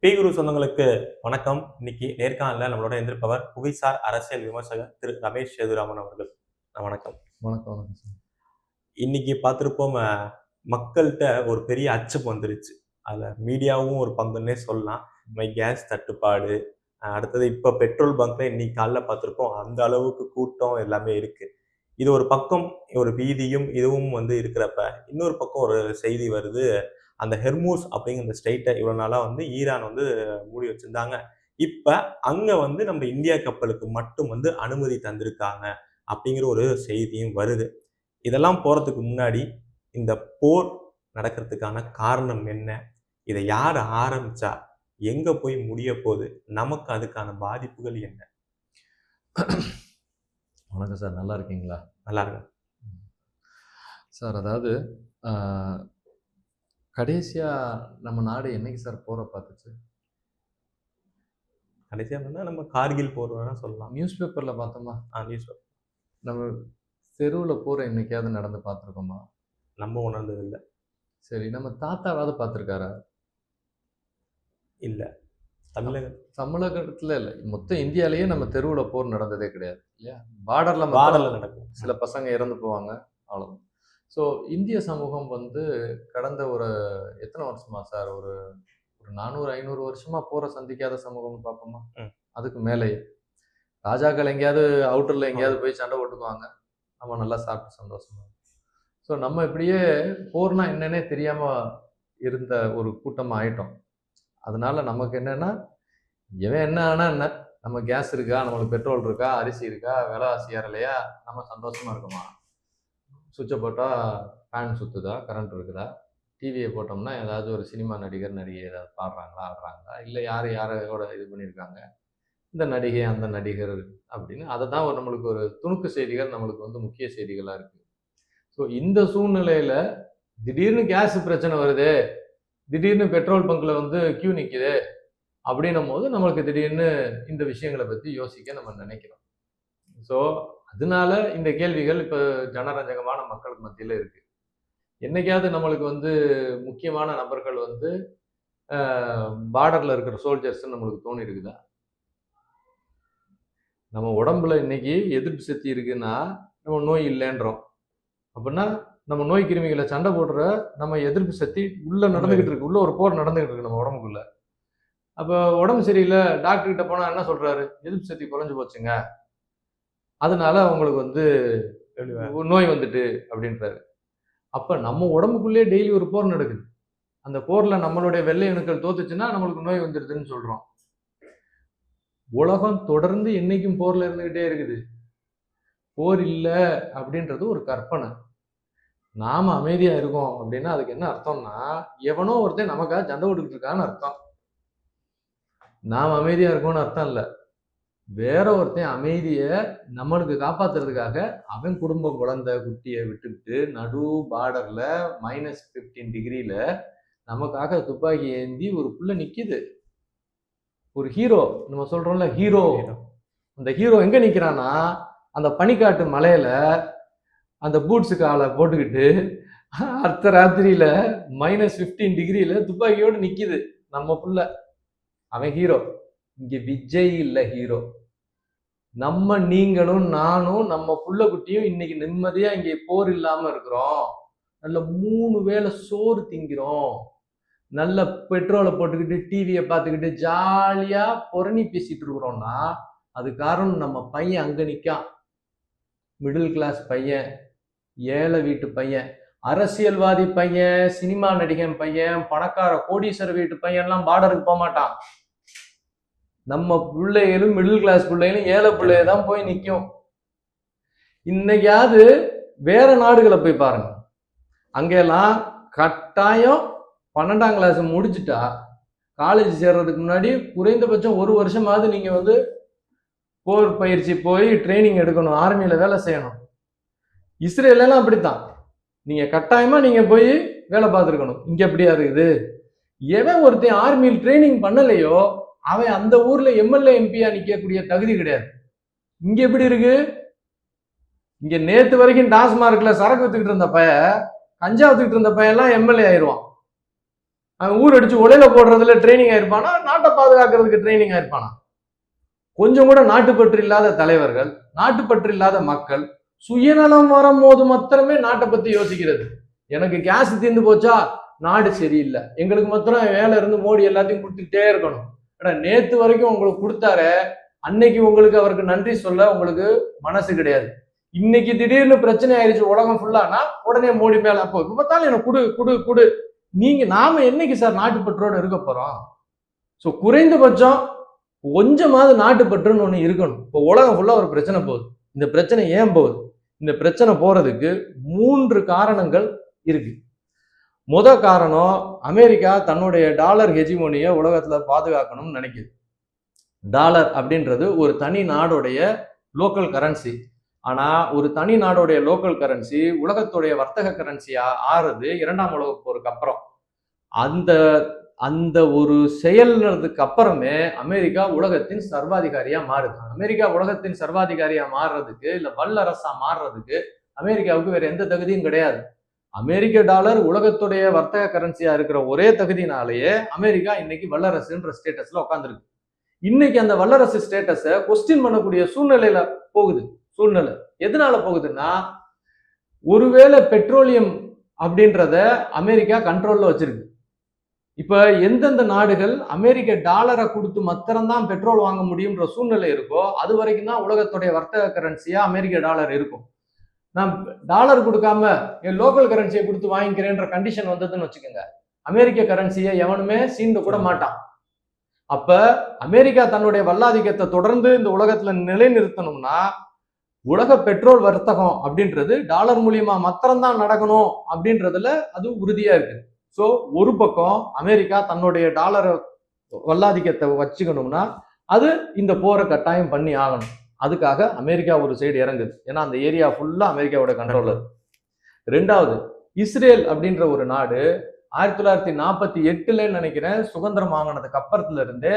குரு சொந்தங்களுக்கு வணக்கம். இன்னைக்கு நேர்காணல நம்மளோட இருந்திருப்பவர் புவிசார் அரசியல் விமர்சகர் திரு ரமேஷ் சேதுராமன் அவர்கள். வணக்கம். வணக்கம் வணக்கம் சார். இன்னைக்கு பார்த்திருப்போம், மக்கள்கிட்ட ஒரு பெரிய அச்சம் வந்துருச்சு. அதுல மீடியாவும் ஒரு பங்குன்னே சொல்லலாம். கேஸ் தட்டுப்பாடு, அடுத்தது இப்ப பெட்ரோல் பங்க்ல இன்னைக்கு காலைல பார்த்திருப்போம், அந்த அளவுக்கு கூட்டம் எல்லாமே இருக்கு. இது ஒரு பக்கம், ஒரு பீதியும் இதுவும் இருக்கிறப்ப, இன்னொரு பக்கம் ஒரு செய்தி வருது. அந்த ஹெர்மூஸ் அப்படிங்கிற அந்த ஸ்ட்ரெய்ட்ட இவ்வளவு நாளா ஈரான் மூடி வச்சிருந்தாங்க. இப்ப அங்க நம்ம இந்தியா கப்பலுக்கு மட்டும் அனுமதி தந்திருக்காங்க அப்படிங்கிற ஒரு செய்தியும் வருது. இதெல்லாம் போறதுக்கு முன்னாடி இந்த போர் நடக்கிறதுக்கான காரணம் என்ன? இதை யார் ஆரம்பிச்சா? எங்க போய் முடிய போகுது? நமக்கு அதுக்கான பாதிப்புகள் என்ன? வணக்கம் சார், நல்லா இருக்கீங்களா? நல்லா இருக்கேன் சார். அதாவது கடைசியா நம்ம நாடு என்னைக்கு சார் போரை பார்த்துச்சு? கடைசியா நம்ம கார்கில் போர் வேணா சொல்லலாம். நியூஸ் பேப்பர்ல பார்த்தோமா? News paper. நம்ம தெருவில் போரை என்னைக்காவது நடந்து பார்த்துருக்கோமா? நம்ம உணர்ந்தது இல்லை. சரி, நம்ம தாத்தாவாவது பார்த்துருக்காரா? இல்லை. தமிழகத்துல இல்லை, மொத்த இந்தியாலேயே நம்ம தெருவில் போர் நடந்ததே கிடையாது இல்லையா? பார்டர்ல நடக்கும். சில பசங்க இறந்து போவாங்க, அவ்வளோதான். ஸோ இந்திய சமூகம் கடந்த ஒரு எத்தனை வருஷமா சார், ஒரு 400-500 வருஷமா போரை சந்திக்காத சமூகம்னு பார்ப்போமா? அதுக்கு மேலேயே ராஜாக்கள் எங்கேயாவது அவுட்டர்ல எங்கேயாவது போய் சண்டை போட்டுக்குவாங்க, நம்ம நல்லா சாப்பிட்டு சந்தோஷமா. ஸோ நம்ம இப்படியே போர்னா என்னன்னே தெரியாம இருந்த ஒரு கூட்டமாக ஆயிட்டோம். அதனால நமக்கு என்னன்னா, எவன் என்ன ஆனா என்ன, நம்ம கேஸ் இருக்கா, நம்மளுக்கு பெட்ரோல் இருக்கா, அரிசி இருக்கா, விலைவாசி ஏறலையா, நம்ம சந்தோஷமா இருக்குமா? சுவிட்சை போட்டால் ஃபேன் சுற்றுதா, கரண்ட் இருக்குதா, டிவியை போட்டோம்னா ஏதாவது ஒரு சினிமா நடிகர் நடிகை ஏதாவது பாடுறாங்களா, ஆடுறாங்களா, இல்லை யாரோட இது பண்ணியிருக்காங்க, இந்த நடிகை அந்த நடிகர் அப்படின்னு அதை தான் நம்மளுக்கு ஒரு துணுக்கு செய்திகள் நம்மளுக்கு முக்கிய செய்திகளாக இருக்குது. ஸோ இந்த சூழ்நிலையில் திடீர்னு கேஸ் பிரச்சனை வருது, திடீர்னு பெட்ரோல் பங்கில் கியூ நிற்குது அப்படின்னும் போது நம்மளுக்கு திடீர்னு இந்த விஷயங்களை பற்றி யோசிக்க நம்ம நினைக்கிறோம். ஸோ அதனால இந்த கேள்விகள் இப்போ ஜனரஞ்சகமான மக்களுக்கு மத்தியில் இருக்கு. என்னைக்காவது நம்மளுக்கு முக்கியமான நபர்கள் பார்டர்ல இருக்கிற சோல்ஜர்ஸ் நம்மளுக்கு தோணி இருக்குதா? நம்ம உடம்புல இன்னைக்கு எதிர்ப்பு சக்தி இருக்குன்னா நம்ம நோய் இல்லைன்றோம். அப்படின்னா நம்ம நோய் கிருமிகளை சண்டை போடுற நம்ம எதிர்ப்பு சக்தி உள்ள நடந்துகிட்டு இருக்கு, உள்ள ஒரு போர் நடந்துகிட்டு இருக்கு நம்ம உடம்புக்குள்ள. அப்போ உடம்பு சரியில்லை, டாக்டர் கிட்ட போனா என்ன சொல்றாரு? எதிர்ப்பு சக்தி குறைஞ்சு போச்சுங்க, அதனால அவங்களுக்கு நோய் வந்துட்டு அப்படின்றாரு. அப்ப நம்ம உடம்புக்குள்ளேயே டெய்லி ஒரு போர் நடக்குது. அந்த போர்ல நம்மளுடைய வெள்ளை அணுக்கள் தோத்துச்சுன்னா நம்மளுக்கு நோய் வந்துடுதுன்னு சொல்றோம். உலகம் தொடர்ந்து என்னைக்கும் போர்ல இருந்துகிட்டே இருக்குது. போர் இல்லை அப்படின்றது ஒரு கற்பனை. நாம அமைதியா இருக்கோம் அப்படின்னா அதுக்கு என்ன அர்த்தம்னா, எவனோ ஒருத்தன் நமக்காக சண்டை போட்டுக்கிட்டு இருக்கான்னு அர்த்தம். நாம அமைதியா இருக்கோம்னு அர்த்தம் இல்லை. வேற ஒருத்தன் அமைதியை நம்மளுக்கு காப்பாத்துறதுக்காக அவன் குடும்பம் குழந்தை குட்டியை விட்டுக்கிட்டு நடு பார்டர்ல -15 டிகிரியில நமக்காக துப்பாக்கி ஏந்தி ஒரு புள்ள நிக்குது. ஒரு ஹீரோ, நம்ம சொல்றோம்ல ஹீரோ. அந்த ஹீரோ எங்க நிக்கிறான்னா, அந்த பனிக்காட்டு மலையில அந்த பூட்ஸு காலை போட்டுக்கிட்டு அர்த்த ராத்திரியில -15 டிகிரியில துப்பாக்கியோடு நிக்குது நம்ம புள்ள. அவன் ஹீரோ. இங்க விஜய் இல்ல ஹீரோ. நம்ம நீங்களும் நானும் நம்ம புள்ள குட்டியும் இன்னைக்கு நிம்மதியா இங்க போர் இல்லாம இருக்கிறோம். நல்ல 3 வேளை சோறு திங்கிறோம், நல்ல பெட்ரோலை போட்டுக்கிட்டு டிவியை பார்த்துக்கிட்டு ஜாலியா புரணி பேசிட்டு இருக்கிறோம்னா அது காரணம் நம்ம பையன் அங்க நிக்கான். மிடில் கிளாஸ் பையன், ஏழை வீட்டு பையன், அரசியல்வாதி பையன், சினிமா நடிகன் பையன், பணக்கார கோடீஸ்வர வீட்டு பையன்லாம் பார்டருக்கு போக மாட்டான். நம்ம பிள்ளைகளும் மிடில் கிளாஸ் பிள்ளைகளும் ஏழை பிள்ளைய தான் போய் நிற்கும். இன்னைக்காவது வேற நாடுகளை போய் பாருங்க, அங்கெல்லாம் கட்டாயம் 12ஆம் கிளாஸ் முடிச்சுட்டா காலேஜ் சேர்றதுக்கு முன்னாடி குறைந்தபட்சம் 1 வருஷமாவது நீங்க போர் பயிற்சி போய் ட்ரைனிங் எடுக்கணும், ஆர்மியில வேலை செய்யணும். இஸ்ரேலாம் அப்படித்தான், நீங்க கட்டாயமா நீங்க போய் வேலை பார்த்துருக்கணும். இங்க எப்படியா இருக்குது? எவன் ஒருத்தன் ஆர்மியில் ட்ரைனிங் பண்ணலையோ அவன் அந்த ஊர்ல எம்எல்ஏ எம்பியா நிக்கக்கூடிய தகுதி கிடையாது. இங்க எப்படி இருக்கு? இங்க நேத்து வரைக்கும் டாஸ்மார்க்ல சரக்கு வித்துக்கிட்டு இருந்த பையன், கஞ்சா வித்துக்கிட்டு இருந்த பையன் எல்லாம் எம்எல்ஏ ஆயிடுவான். அவன் ஊர் அடிச்சு உலையில போடுறதுல ட்ரைனிங் ஆயிருப்பானா, நாட்டை பாதுகாக்கிறதுக்கு ட்ரைனிங் ஆயிருப்பானா? கொஞ்சம் கூட நாட்டுப்பற்று இல்லாத தலைவர்கள், நாட்டுப்பற்று இல்லாத மக்கள், சுயநலம் வரும்போது மாத்திரமே நாட்டை பத்தி யோசிக்கிறது. எனக்கு கேஸ் தீர்ந்து போச்சா, நாடு சரியில்லை, எங்களுக்கு மாத்திரம் வேலை இருந்து மோடி எல்லாத்தையும் கொடுத்துக்கிட்டே இருக்கணும். நேத்து வரைக்கும் உங்களுக்கு கொடுத்தாரு, அன்னைக்கு உங்களுக்கு அவருக்கு நன்றி சொல்ல உங்களுக்கு மனசு கிடையாது. இன்னைக்கு திடீர்னு பிரச்சனை ஆயிடுச்சு உலகம் ஃபுல்லானா உடனே மோடி மேல அப்போ இப்ப பார்த்தாலும் எனக்கு குடு குடு குடு. நாம என்னைக்கு சார் நாட்டுப்பற்றோட இருக்க போறோம்? ஸோ குறைந்தபட்சம் கொஞ்சமாவது நாட்டுப்பற்றுன்னு ஒண்ணு இருக்கணும். இப்போ உலகம் ஃபுல்லா ஒரு பிரச்சனை போகுது. இந்த பிரச்சனை ஏன் போகுது? இந்த பிரச்சனை போறதுக்கு 3 காரணங்கள் இருக்கு. முத காரணம், அமெரிக்கா தன்னுடைய டாலர் ஹெஜிமோனியை உலகத்துல பாதுகாக்கணும்னு நினைக்குது. டாலர் அப்படின்றது ஒரு தனி நாடுடைய லோக்கல் கரன்சி. ஆனா ஒரு தனி நாடுடைய லோக்கல் கரன்சி உலகத்துடைய வர்த்தக கரன்சியா ஆறுது 2ஆம் உலக போருக்கு அப்புறம். அந்த அந்த ஒரு செயல்றதுக்கு அப்புறமே அமெரிக்கா உலகத்தின் சர்வாதிகாரியா மாறுது. அமெரிக்கா உலகத்தின் சர்வாதிகாரியா மாறுறதுக்கு இல்ல வல்லரசா மாறுறதுக்கு அமெரிக்காவுக்கு வேற எந்த தகுதியும் கிடையாது. அமெரிக்க டாலர் உலகத்துடைய வர்த்தக கரன்சியா இருக்கிற ஒரே தகுதினாலேயே அமெரிக்கா இன்னைக்கு வல்லரசுன்ற ஸ்டேட்டஸ்ல உட்காந்துருக்கு. இன்னைக்கு அந்த வல்லரசு ஸ்டேட்டஸை கொஸ்டின் பண்ணக்கூடிய சூழ்நிலையில போகுது. சூழ்நிலை எதனால போகுதுன்னா, ஒருவேளை பெட்ரோலியம் அப்படின்றத அமெரிக்கா கண்ட்ரோல்ல வச்சிருக்கு. இப்ப எந்தெந்த நாடுகள் அமெரிக்க டாலரை கொடுத்து மாத்திரம்தான் பெட்ரோல் வாங்க முடியும்ன்ற சூழ்நிலை இருக்கோ அது வரைக்கும் தான் உலகத்துடைய வர்த்தக கரன்சியா அமெரிக்க டாலர் இருக்கும். நான் டாலர் கொடுக்காம என் லோக்கல் கரன்சியை கொடுத்து வாங்கிக்கிறேன்ற கண்டிஷன் வந்ததுன்னு வச்சுக்கோங்க, அமெரிக்க கரன்சியை எவனுமே சீண்ட கூட மாட்டான். அப்ப அமெரிக்கா தன்னுடைய வல்லாதிக்கத்தை தொடர்ந்து இந்த உலகத்துல நிலைநிறுத்தணும்னா உலக பெட்ரோல் வர்த்தகம் அப்படின்றது டாலர் மூலியமா மாத்திரம்தான் நடக்கணும் அப்படின்றதுல அது உறுதியா இருக்கு. ஸோ ஒரு பக்கம் அமெரிக்கா தன்னுடைய டாலரை வல்லாதிக்கத்தை வச்சுக்கணும்னா அது இந்த போரை கட்டாயம் பண்ணி ஆகணும். அதுக்காக அமெரிக்கா ஒரு சைடு இறங்குது. ஏன்னா அந்த ஏரியா ஃபுல்லா அமெரிக்காவோட கண்ட்ரோல் இருக்கு. 2வது, இஸ்ரேல் அப்படின்ற ஒரு நாடு 1948 நினைக்கிறேன் சுதந்திரம் வாங்கினதுக்கு அப்புறத்துல இருந்தே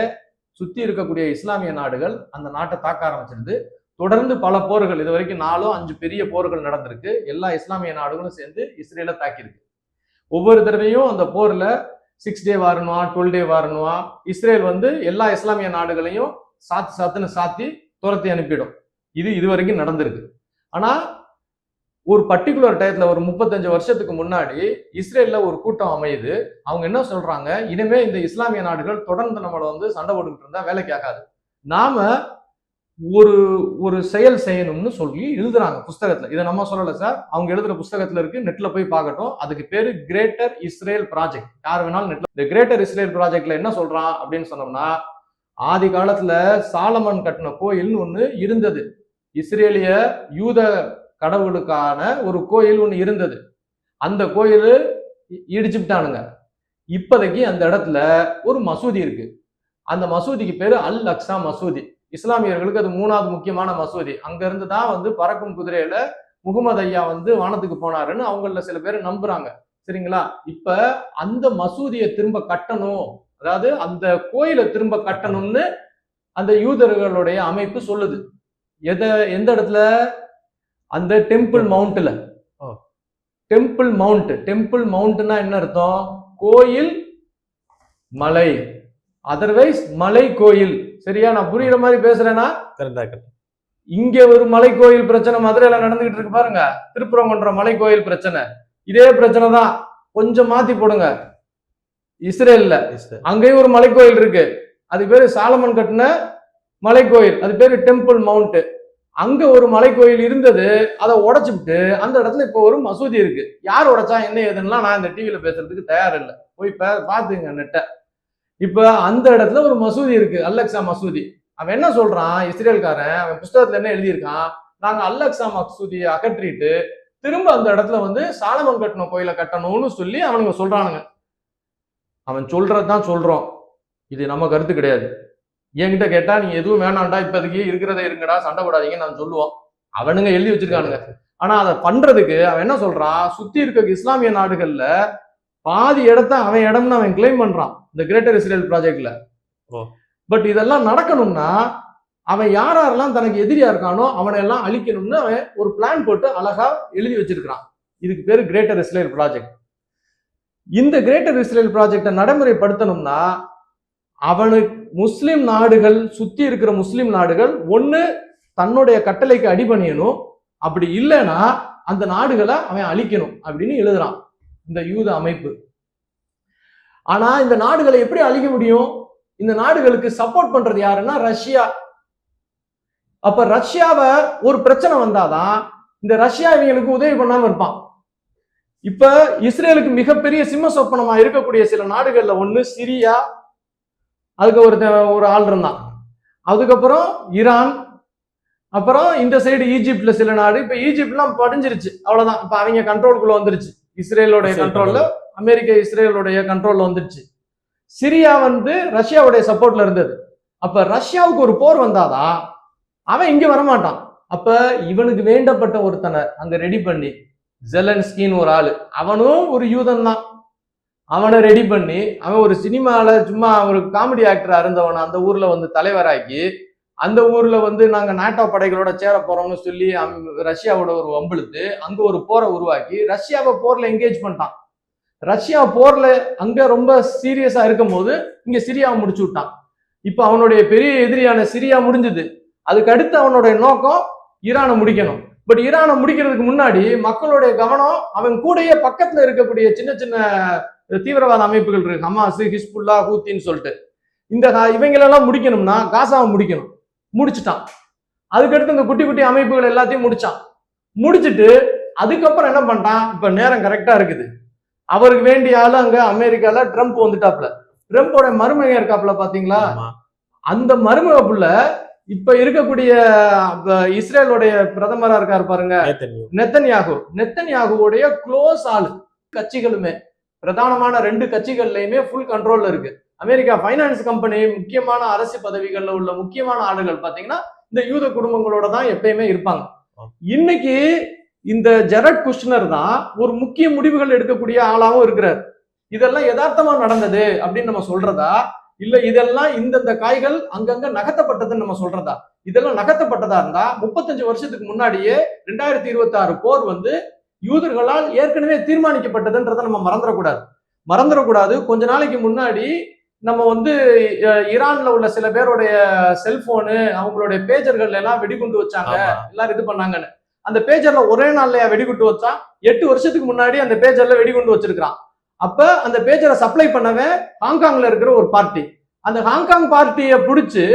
சுத்தி இருக்கக்கூடிய இஸ்லாமிய நாடுகள் அந்த நாட்டை தாக்க ஆரம்பிச்சிருந்து தொடர்ந்து பல போர்கள், இது வரைக்கும் 4-5 பெரிய போர்கள் நடந்திருக்கு. எல்லா இஸ்லாமிய நாடுகளும் சேர்ந்து இஸ்ரேலை தாக்கியிருக்கு. ஒவ்வொரு தடவையும் அந்த போர்ல 6 டே வாரணுவா 12 டே வாரணுவா இஸ்ரேல் எல்லா இஸ்லாமிய நாடுகளையும் சாத்துன்னு சாத்தி துரத்தி அனுப்பிடும். இது வரைக்கும் நடந்திருக்கு. ஆனா ஒரு பர்டிகுலர் டயத்துல ஒரு 35 வருஷத்துக்கு முன்னாடி இஸ்ரேல்ல ஒரு கூட்டம் அமையுது. அவங்க என்ன சொல்றாங்க, இனிமே இந்த இஸ்லாமிய நாடுகள் தொடர்ந்து நம்மளை சண்டை போட்டுக்கிட்டு இருந்தா வேலைக்கு ஆகாது, நாம ஒரு ஒரு செயல் செய்யணும்னு சொல்லி எழுதுறாங்க புஸ்தகத்துல. இதை நம்ம சொல்லல சார், அவங்க எழுதுற புஸ்தகத்துல இருக்கு, நெட்ல போய் பார்க்கட்டும். அதுக்கு பேரு கிரேட்டர் இஸ்ரேல் ப்ராஜெக்ட். யார் வேணாலும் நெட்ல இந்த கிரேட்டர் இஸ்ரேல் ப்ராஜெக்ட்ல என்ன சொல்றான் அப்படின்னு சொன்னோம்னா, ஆதி காலத்துல சாலமன் கட்டின கோயில்னு ஒண்ணு இருந்தது. இஸ்ரேலிய யூத கடவுளுக்கான ஒரு கோயில் ஒண்ணு இருந்தது. அந்த கோயில் இடிச்சுட்டானுங்க. இப்போதைக்கு அந்த இடத்துல ஒரு மசூதி இருக்கு. அந்த மசூதிக்கு பேரு அல் அக்ஸா மசூதி. இஸ்லாமியர்களுக்கு அது 3வது முக்கியமான மசூதி. அங்க இருந்து தான் பறக்கும் குதிரையில முகமது ஐயா வானத்துக்கு போனாருன்னு அவங்கள சில பேர் நம்புறாங்க. சரிங்களா? இப்ப அந்த மசூதியை திரும்ப கட்டணும், அதாவது அந்த கோயிலை திரும்ப கட்டணும்னு அந்த யூதர்களுடைய அமைப்பு சொல்லுது. எந்த இடத்துல? அந்த டெம்பிள் மவுண்ட்ல. Temple mount. டெம்பிள் மவுண்ட்னா என்ன அர்த்தம்? கோயில் மலை, அதர்வைஸ் மலை கோயில். சரியா? நான் புரியுற மாதிரி பேசுறேன்னா? இங்க ஒரு மலை கோயில் பிரச்சனை மதுரையில நடந்துகிட்டு இருக்கு பாருங்க, திருப்பரங்குன்ற மலை கோயில் பிரச்சனை. இதே பிரச்சனை தான், கொஞ்சம் மாத்தி போடுங்க. இஸ்ரேல்ல அங்கேயும் ஒரு மலை கோயில் இருக்கு. அது பேரு சாலமன் கட்டின மலை கோயில், அது பேரு டெம்பிள் மவுண்ட். அங்க ஒரு மலை கோயில் இருந்தது, அதை உடைச்சுட்டு அந்த இடத்துல இப்ப ஒரு மசூதி இருக்கு. யார் உடைச்சா என்ன ஏதுன்னா நான் இந்த டிவியில பேசுறதுக்கு தயார் இல்லை, போய் பாத்துங்க நெட்ட. இப்ப அந்த இடத்துல ஒரு மசூதி இருக்கு, அல்லக்ஸா மசூதி. அவன் என்ன சொல்றான் இஸ்ரேல்காரன், அவன் புஸ்தகத்துல என்ன எழுதியிருக்கான், நாங்க அல்லக்ஸா மசூதியை அகற்றிட்டு திரும்ப அந்த இடத்துல சாலமன் கட்டின கோயிலை கட்டணும்னு சொல்லி அவனுங்க சொல்றானுங்க. அவன் சொல்றதுதான் சொல்றோம், இது நம்ம கருத்து கிடையாது. என்கிட்ட கேட்டா நீ எதுவும் வேணாண்டா, இப்போதைக்கு இருக்கிறத இருங்கடா, சண்டை போடாதீங்கன்னு நான் சொல்லுவோம். அவனுங்க எழுதி வச்சிருக்கானுங்க. ஆனா அதை பண்றதுக்கு அவன் என்ன சொல்றான், சுத்தி இருக்க இஸ்லாமிய நாடுகள்ல பாதி இடத்த அவன் இடம்னு அவன் கிளைம் பண்றான் இந்த கிரேட்டர் இஸ்ரேல் ப்ராஜெக்ட்ல. பட் இதெல்லாம் நடக்கணும்னா அவன் யாரெல்லாம் தனக்கு எதிரியா இருக்கானோ அவனை எல்லாம் அழிக்கணும்னு அவன் ஒரு பிளான் போட்டு அழகா எழுதி வச்சிருக்கான். இதுக்கு பேரு கிரேட்டர் இஸ்ரேல் ப்ராஜெக்ட். இந்த கிரேட்டர் இஸ்ரேல் ப்ராஜெக்டை நடைமுறைப்படுத்தணும்னா அவனுக்கு முஸ்லிம் நாடுகள், சுத்தி இருக்கிற முஸ்லிம் நாடுகள் ஒண்ணு தன்னுடைய கட்டளைக்கு அடிபணியணும், அப்படி இல்லைன்னா அந்த நாடுகளை அவன் அழிக்கணும் அப்படின்னு எழுதுறான் இந்த யூத அமைப்பு. ஆனா இந்த நாடுகளை எப்படி அழிக்க முடியும்? இந்த நாடுகளுக்கு சப்போர்ட் பண்றது யாருன்னா ரஷ்யா. அப்ப ரஷ்யாவை ஒரு பிரச்சனை வந்தாதான் இந்த ரஷ்யா இவங்களுக்கு உதவி பண்ணாம இருப்பான். இப்ப இஸ்ரேலுக்கு மிகப்பெரிய சிம்ம சொப்பனமா இருக்கக்கூடிய சில நாடுகள்ல ஒண்ணு சிரியா, அதுக்கு ஒரு ஆள் இருந்தான். அதுக்கப்புறம் ஈரான், அப்புறம் இந்த சைடு ஈஜிப்ட்ல சில நாடு. இப்ப ஈஜிப்ட்லாம் படிஞ்சிருச்சு, அவ்வளவுதான். இப்ப அவங்க கண்ட்ரோலுக்குள்ள வந்துருச்சு, இஸ்ரேலோடைய கண்ட்ரோல்ல, அமெரிக்க இஸ்ரேலுடைய கண்ட்ரோல்ல வந்துருச்சு. சிரியா ரஷ்யாவுடைய சப்போர்ட்ல இருந்தது. அப்ப ரஷ்யாவுக்கு ஒரு போர் வந்தாதான் அவன் இங்க வரமாட்டான். அப்ப இவனுக்கு வேண்டப்பட்ட ஒருத்தனை அங்க ரெடி பண்ணி, ஜெலன்ஸ்கின்னு ஒரு ஆளு, அவனும் ஒரு யூதன் தான், அவனை ரெடி பண்ணி அவன் ஒரு சினிமால சும்மா ஒரு காமெடி ஆக்டரா இருந்தவனை அந்த ஊர்ல தலைவராக்கி, அந்த ஊர்ல நாங்க நாட்டோ படைகளோட சேர போறோம்னு சொல்லி ரஷ்யாவோட ஒரு வம்பிழுத்து அங்க ஒரு போரை உருவாக்கி ரஷ்யாவை போர்ல என்கேஜ் பண்ணிட்டான். ரஷ்யா போர்ல அங்க ரொம்ப சீரியஸா இருக்கும் போது இங்க சிரியாவை முடிச்சு விட்டான். இப்ப அவனுடைய பெரிய எதிரியான சிரியா முடிஞ்சது. அதுக்கு அடுத்து அவனுடைய நோக்கம் ஈரானை முடிக்கணும். பட் ஈரானை முடிக்கிறதுக்கு முன்னாடி மக்களுடைய கவனம் அவன் கூடயே பக்கத்துல இருக்கக்கூடிய சின்ன சின்ன தீவிரவாத அமைப்புகள் இருக்கு, ஹமாஸ், ஹிஸ்புல்லா, ஹூத்தின்னு சொல்லிட்டு. இந்த இவங்களெல்லாம் முடிக்கணும்னா காசாவை முடிக்கணும். முடிச்சுட்டான். அதுக்கடுத்து இந்த குட்டி குட்டி அமைப்புகள் எல்லாத்தையும் முடிச்சான். முடிச்சுட்டு அதுக்கப்புறம் என்ன பண்ணிட்டான்? இப்ப நேரம் கரெக்டா இருக்குது, அவருக்கு வேண்டிய ஆளு அங்க அமெரிக்கால ட்ரம்ப் வந்துட்டாப்ல. ட்ரம்போட மருமகன் இருக்காப்ல பாத்தீங்களா? அந்த மருமக புள்ள இப்ப இருக்கக்கூடிய இஸ்ரேலுடைய பிரதமரா இருக்காரு பாருங்க, நெத்தன்யாகுவுடைய க்ளோஸ் ஆளு. கட்சிகளுமே பிரதானமான 2 கட்சிகள்லயுமே ஃபுல் கண்ட்ரோல்ல இருக்கு. அமெரிக்கா பைனான்ஸ் கம்பெனி, முக்கியமான அரசு பதவிகள்ல உள்ள முக்கியமான ஆளுகள் பாத்தீங்கன்னா இந்த யூத குடும்பங்களோட தான் எப்பயுமே இருப்பாங்க. இன்னைக்கு இந்த ஜெரட் குஷ்னர் தான் ஒரு முக்கிய முடிவுகள் எடுக்கக்கூடிய ஆளாவும் இருக்கிறார். இதெல்லாம் யதார்த்தமா நடந்தது அப்படின்னு நம்ம சொல்றதா, இல்ல இதெல்லாம் இந்த காய்கள் அங்கங்க நகர்த்தப்பட்டதுன்னு நம்ம சொல்றதா? இதெல்லாம் நகர்த்தப்பட்டதா இருந்தா 35 வருஷத்துக்கு முன்னாடியே 2026 போர் யூதர்களால் ஏற்கனவே தீர்மானிக்கப்பட்டதுன்றதை நம்ம மறந்துடக்கூடாது. கொஞ்ச நாளைக்கு முன்னாடி நம்ம ஈரான்ல உள்ள சில பேருடைய செல்போனு, அவங்களுடைய பேஜர்கள் எல்லாம் வெடிகுண்டு வச்சாங்க, எல்லாரும் இது பண்ணாங்கன்னு. அந்த பேஜர்ல ஒரே நாள்லயா வெடிகுண்டு வச்சா? 8 வருஷத்துக்கு முன்னாடி அந்த பேஜர்ல வெடிகுண்டு வச்சிருக்கான். அப்ப அந்த பேஜரை சப்ளை பண்ணவே ஹாங்காங்ல இருக்கிற ஒரு பார்ட்டி, அந்த ஹாங்காங் பார்ட்டியை பிடிச்சு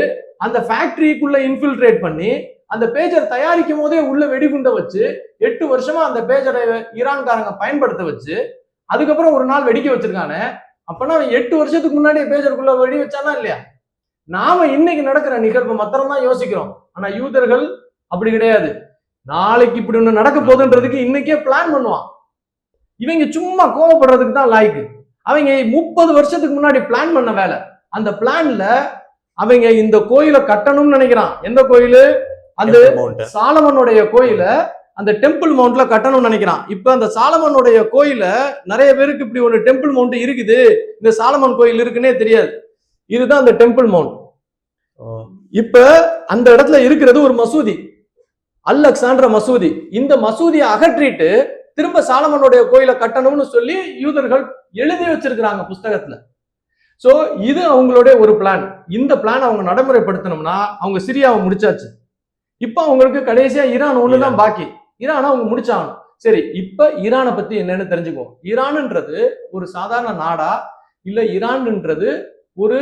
அந்த ஃபேக்டரிக்குள்ள இன்ஃபில்ட்ரேட் பண்ணி அந்த பேஜர் தயாரிக்கும் போதே உள்ள வெடிகுண்டை வச்சு 8 வருஷமா அந்த பேஜரை ஈரான்காரங்க பயன்படுத்த வச்சு அதுக்கப்புறம் ஒரு நாள் வெடிக்க வச்சிருக்கானே. அப்பனா 8 வருஷத்துக்கு முன்னாடி பேஜருக்குள்ள வெடி வச்சானா இல்லையா? நாம இன்னைக்கு நடக்கிற நிகழ்வு மாத்திரம் தான் யோசிக்கிறோம். ஆனா யூதர்கள் அப்படி கிடையாது. நாளைக்கு இப்படி ஒண்ணு நடக்க போகுதுன்றதுக்கு இன்னைக்கே பிளான் பண்ணுவான். இவங்க சும்மா கோவப்படுறதுக்கு தான் லாய்க்கு. அவங்க 30 வருஷத்துக்கு முன்னாடி பிளான் பண்ண வேலை. அந்த பிளான்ல அவங்க இந்த கோயிலை கட்டணும்னு நினைக்கிறான். எந்த கோயிலு? அந்த சாலமனுடைய கோயில அந்த டெம்பிள் மவுண்ட்ல கட்டணும்னு நினைக்கிறான். இப்ப அந்த சாலமனுடைய கோயில நிறைய பேருக்கு இப்படி ஒரு டெம்பிள் மவுண்ட் இருக்குது, இந்த சாலமன் கோயில் இருக்குன்னே தெரியாது. இதுதான் அந்த டெம்பிள் மவுண்ட். இப்ப அந்த இடத்துல இருக்கிறது ஒரு மசூதி, அலெக்சாண்டர் மசூதி. இந்த மசூதியை அகற்றிட்டு திரும்ப சாலமனுடைய கோயிலை கட்டணும்னு சொல்லி யூதர்கள் எழுதி வச்சிருக்கிறாங்க புஸ்தகத்துல. சோ இது அவங்களுடைய ஒரு பிளான். இந்த பிளான் அவங்க நடைமுறைப்படுத்தணும்னா அவங்க சிரியாவை முடிச்சாச்சு. இப்ப அவங்களுக்கு கடைசியா ஈரான் ஒண்ணுதான் பாக்கி. ஈரானை அவங்க முடிச்சாகணும். சரி, இப்ப ஈரானை பத்தி என்னன்னு தெரிஞ்சுக்குவோம். ஈரான்ன்றது ஒரு சாதாரண நாடா, இல்ல ஈரான்ன்றது ஒரு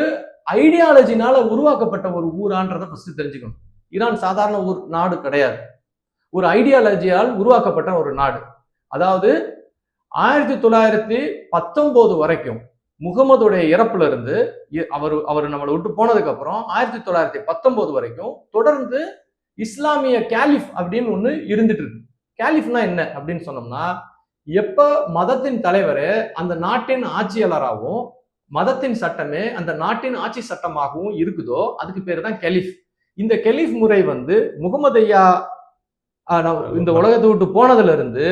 ஐடியாலஜினால உருவாக்கப்பட்ட ஒரு ஊரான்றதை ஃபர்ஸ்ட் தெரிஞ்சுக்கணும். ஈரான் சாதாரண ஒரு நாடு கிடையாது, ஒரு ஐடியாலஜியால் உருவாக்கப்பட்ட ஒரு நாடு. அதாவது 1919 வரைக்கும் முகமதுடைய இறப்புல இருந்து அவர் நம்மளை விட்டு போனதுக்கு அப்புறம் 1919 வரைக்கும் தொடர்ந்து இஸ்லாமிய கேலிஃப் அப்படின்னு ஒண்ணு இருந்துட்டு இருக்கு. கேலிஃப்னா என்ன அப்படின்னு சொன்னோம்னா, எப்ப மதத்தின் தலைவர் அந்த நாட்டின் ஆட்சியாளராகவும் மதத்தின் சட்டமே அந்த நாட்டின் ஆட்சி சட்டமாகவும் இருக்குதோ அதுக்கு பேர் தான் கெலிஃப். இந்த கெலிஃப் முறை முகமது ஐயா இந்த உலகத்தை விட்டு போனதுல இருந்து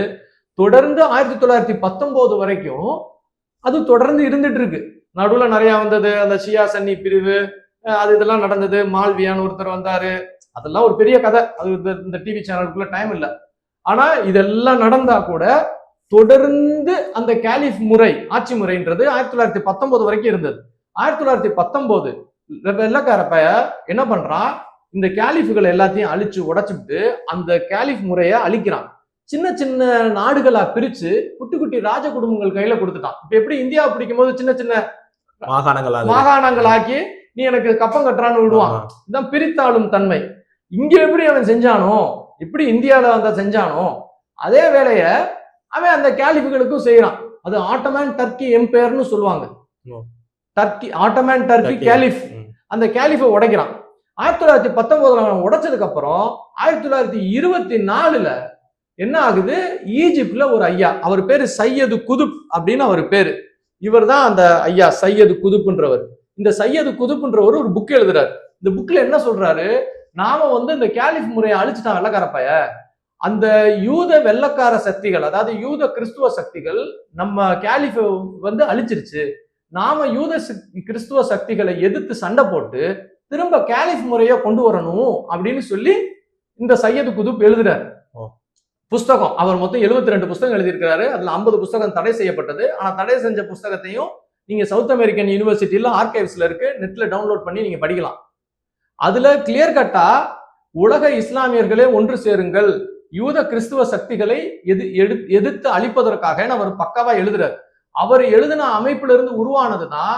தொடர்ந்து 1919 வரைக்கும் அது தொடர்ந்து இருந்துட்டு இருக்கு. நடுவுல நிறைய வந்தது, அந்த ஷியா சன்னி பிரிவு, அது இதெல்லாம் நடந்தது. மால்வியான்னு ஒருத்தர் வந்தாரு, அதெல்லாம் ஒரு பெரிய கதை, அது இந்த டிவி சேனலுக்குள்ள டைம் இல்லை. ஆனா இதெல்லாம் நடந்தா கூட தொடர்ந்து அந்த கேலிஃப் முறை, ஆட்சி முறைன்றது 1919 வரைக்கும் இருந்தது. 1919 வெள்ளக்கார பைய என்ன பண்றான், இந்த கேலிஃபுகள் எல்லாத்தையும் அழிச்சு உடைச்சுட்டு அந்த கேலிஃப் முறைய அழிக்கிறான். சின்ன சின்ன நாடுகளா பிரிச்சு குட்டி குட்டி ராஜ குடும்பங்கள் கையில கொடுத்துட்டான். இப்ப எப்படி இந்தியாவை பிடிக்கும் போது சின்ன சின்ன மாகாணங்கள் ஆக்கி நீ எனக்கு கப்பம் கட்டுறான்னு விடுவான். இதான் பிரித்தாளும் தன்மை. இங்க எப்படி அவன் செஞ்சானோ, எப்படி இந்தியாவில வந்த செஞ்சானோ அதே வேலைய அவன் அந்த கேலிஃபுகளுக்கும் செய்யறான். அது ஆட்டோமேன் டர்க்கி எம்பையர்னு சொல்லுவாங்க. டர்க்கி ஆட்டோமேன் டர்க்கி கேலிஃப், அந்த கேலிஃபை உடைக்கிறான். 1919 அவன் உடைச்சதுக்கு அப்புறம் 1924 என்ன ஆகுது, ஈஜிப்ட்ல ஒரு ஐயா, அவர் பேரு சையது குதுப் அப்படின்னு அவர் பேரு. இவர் தான் அந்த ஐயா சையது குதுப்ன்றவர். இந்த சையது குதுப்ன்றவர் ஒரு புக் எழுதுறாரு. இந்த புக்ல என்ன சொல்றாரு, நாம இந்த கேலிஃப் முறையை அழிச்சுட்டான் வெள்ளக்காரப்பைய. அந்த யூத வெள்ளக்கார சக்திகள், அதாவது யூத கிறிஸ்துவ சக்திகள் நம்ம கேலிஃபை அழிச்சிருச்சு. நாம யூத கிறிஸ்துவ சக்திகளை எதிர்த்து சண்டை போட்டு திரும்ப கேலிஃப் முறையை கொண்டு வரணும் அப்படின்னு சொல்லி இந்த சையது குதுப் எழுதுறாரு. புஸ்தகம் அவர் மொத்தம் 72 புஸ்தகம் எழுதியிருக்கிறாரு. அதுல 50 புஸ்தகம் தடை செய்யப்பட்டது. ஆனா தடை செஞ்ச புஸ்தகத்தையும் நீங்க சவுத் அமெரிக்கன் யூனிவர்சிட்டியில ஆர்கைவ்ஸ்ல இருக்கு, நெட்ல டவுன்லோட் பண்ணி நீங்க படிக்கலாம். அதுல கிளியர் கட்டா உலக இஸ்லாமியர்களே ஒன்று சேருங்கள், யூத கிறிஸ்துவ சக்திகளை எதிர்த்து அழிப்பதற்காக அவர் பக்காவா எழுதுறாரு. அவர் எழுதின அமைப்புல இருந்து உருவானதுதான்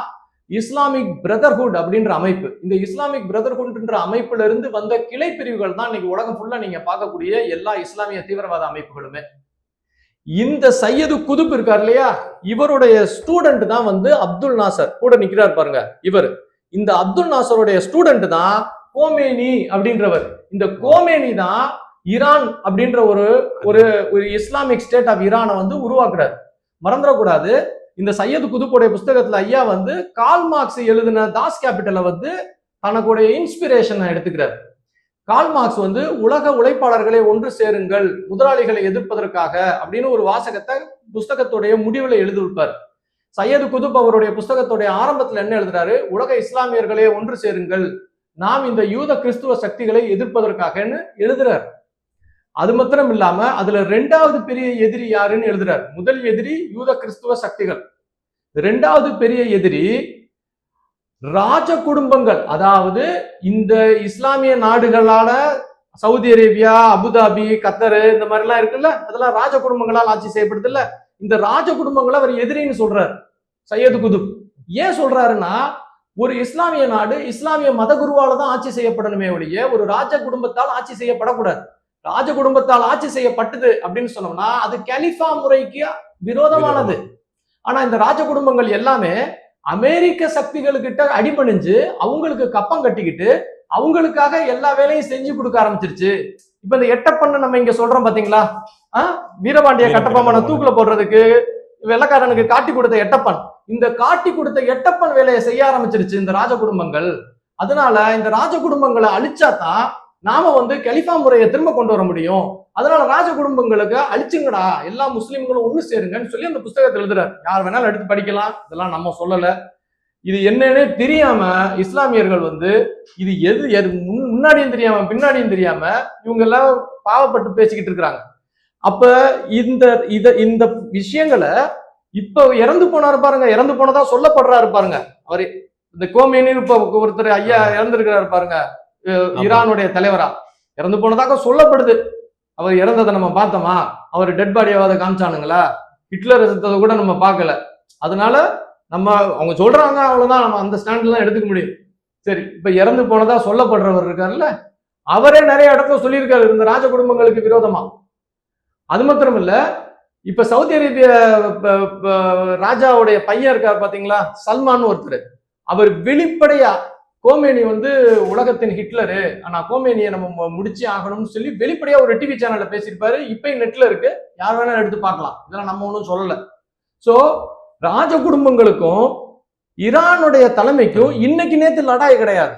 இஸ்லாமிக் பிரதர்ஹுட் அப்படின்ற அமைப்பு. இந்த இஸ்லாமிக் பிரதர்ஹுட்ன்ற அமைப்புல இருந்து வந்த கிளை பிரிவுகள் தான் இன்னைக்கு உலகம் ஃபுல்லா நீங்க பார்க்கக்கூடிய எல்லா இஸ்லாமிய தீவிரவாத அமைப்புகளுமே. இந்த சையது குதுப் இருக்கார் இல்லையா, இவருடைய ஸ்டூடெண்ட் தான் அப்துல் நாசர், கூட நிக்கிறார் பாருங்க இவர். இந்த அப்துல் நாசருடைய ஸ்டூடெண்ட் தான் கோமேனி அப்படின்றவர். இந்த கோமேனி தான் ஈரான் அப்படின்ற ஒரு இஸ்லாமிக் ஸ்டேட் ஆஃப் ஈரானை உருவாக்குறாரு. மறந்துடக்கூடாது. இந்த சையது குதுப்புடைய புஸ்தகத்துல ஐயா கால் மார்க்ஸ் எழுதின தாஸ் கேபிட்டலை தனக்குடைய இன்ஸ்பிரேஷன் எடுத்துக்கிறார். கால் மார்க்ஸ் உலக உழைப்பாளர்களை ஒன்று சேருங்கள் முதலாளிகளை எதிர்ப்பதற்காக அப்படின்னு ஒரு வாசகத்தை புஸ்தகத்துடைய முடிவுல எழுதியிருப்பார். சையது குதுப் அவருடைய புஸ்தகத்துடைய ஆரம்பத்துல என்ன எழுதுறாரு, உலக இஸ்லாமியர்களே ஒன்று சேருங்கள், நாம் இந்த யூத கிறிஸ்துவ சக்திகளை எதிர்ப்பதற்காகன்னு எழுதுறார். அது மாத்திரம் இல்லாம அதுல 2வது பெரிய எதிரி யாருன்னு எழுதுறாரு. முதல் எதிரி யூத கிறிஸ்துவ சக்திகள், 2வது பெரிய எதிரி ராஜ குடும்பங்கள். அதாவது இந்த இஸ்லாமிய நாடுகளால சவுதி அரேபியா, அபுதாபி, கத்தரு இந்த மாதிரி எல்லாம் இருக்குல்ல, அதெல்லாம் ராஜ குடும்பங்களால் ஆட்சி செய்யப்படுது இல்ல, இந்த ராஜ குடும்பங்களை அவர் எதிரின்னு சொல்றாரு சையது குதுப். ஏன் சொல்றாருன்னா, ஒரு இஸ்லாமிய நாடு இஸ்லாமிய மத குருவால தான் ஆட்சி செய்யப்படணுமே ஒழிய ஒரு ராஜ குடும்பத்தால் ஆட்சி செய்யப்படக்கூடாது. ராஜ குடும்பத்தால் ஆட்சி செய்யப்பட்டது அப்படின்னு சொன்னோம்னா அது கலிஃபா முறைக்கு விரோதமானது. ஆனா இந்த ராஜ குடும்பங்கள் எல்லாமே அமெரிக்க சக்திகளுக்கிட்ட அடிபணிஞ்சு அவங்களுக்கு கப்பம் கட்டிக்கிட்டு அவங்களுக்காக எல்லா வேலையும் செஞ்சு கொடுக்க ஆரம்பிச்சிருச்சு. இப்ப இந்த எட்டப்பன்னு நம்ம இங்க சொல்றோம் பாத்தீங்களா, வீரபாண்டிய கட்டபொம்மனை தூக்குல போடுறதுக்கு வெள்ளக்காரனுக்கு காட்டி கொடுத்த எட்டப்பன், இந்த காட்டி கொடுத்த எட்டப்பன் வேலையை செய்ய ஆரம்பிச்சிருச்சு இந்த ராஜ குடும்பங்கள். அதனால இந்த ராஜ குடும்பங்களை அழிச்சாதான் நாம கலிஃபா முறையை திரும்ப கொண்டு வர முடியும். அதனால ராஜ குடும்பங்களுக்கு அழிச்சுங்கடா, எல்லா முஸ்லிம்களும் ஒண்ணு சேருங்கன்னு சொல்லி அந்த புஸ்தகத்தை எழுதுறாரு. யார் வேணாலும் எடுத்து படிக்கலாம், இதெல்லாம் நம்ம சொல்லல. இது என்னன்னே தெரியாம இஸ்லாமியர்கள் இது எது முன்னாடியும் தெரியாம பின்னாடியும் தெரியாம இவங்க எல்லாம் பாவப்பட்டு பேசிக்கிட்டு இருக்கிறாங்க. அப்ப இந்த விஷயங்களை இப்ப இறந்து போனாரு பாருங்க, இறந்து போனதா சொல்லப்படுறாரு பாருங்க. அவரு இந்த கோமேனி இப்ப ஒருத்தர் ஐயா இறந்திருக்கிறாரு பாருங்க, ஈரானுடைய தலைவரா இறந்து போனதாக சொல்லப்படுது. அவர் இறந்ததை நம்ம பார்த்தோமா? அவர் டெட் பாடியாவது காமிச்சானுங்களா? ஹிட்லர் செத்ததை கூட நம்ம பார்க்கல. அதனால நம்ம அவங்க சொல்றாங்க அவ்வளவுதான், நம்ம அந்த ஸ்டாண்ட்ல தான் எடுத்துக்க முடியும். சரி, இப்ப இறந்து போனதா சொல்லப்படுறவர் இருக்காருல்ல, அவரே நிறைய இடத்துல சொல்லியிருக்காரு இந்த ராஜ குடும்பங்களுக்கு விரோதமா. அது மாத்திரம் இல்ல, இப்ப சவுதி அரேபிய ராஜாவுடைய பையன் இருக்காரு பாத்தீங்களா, சல்மான் ஒருத்தர், அவர் வெளிப்படையா கோமேனி உலகத்தின் ஹிட்லரு, ஆனா கோமேனியை நம்ம முடிச்சு ஆகணும்னு சொல்லி வெளிப்படையா ஒரு டிவி சேனல்ல பேசியிருப்பாரு. இப்பயும் நெட்ல இருக்கு, யார் வேணாலும் எடுத்து பார்க்கலாம், இதெல்லாம் நம்ம ஒன்றும் சொல்லல. சோ ராஜ குடும்பங்களுக்கும் ஈரானுடைய தலைமைக்கும் இன்னைக்கு நேத்து லடாய் கிடையாது.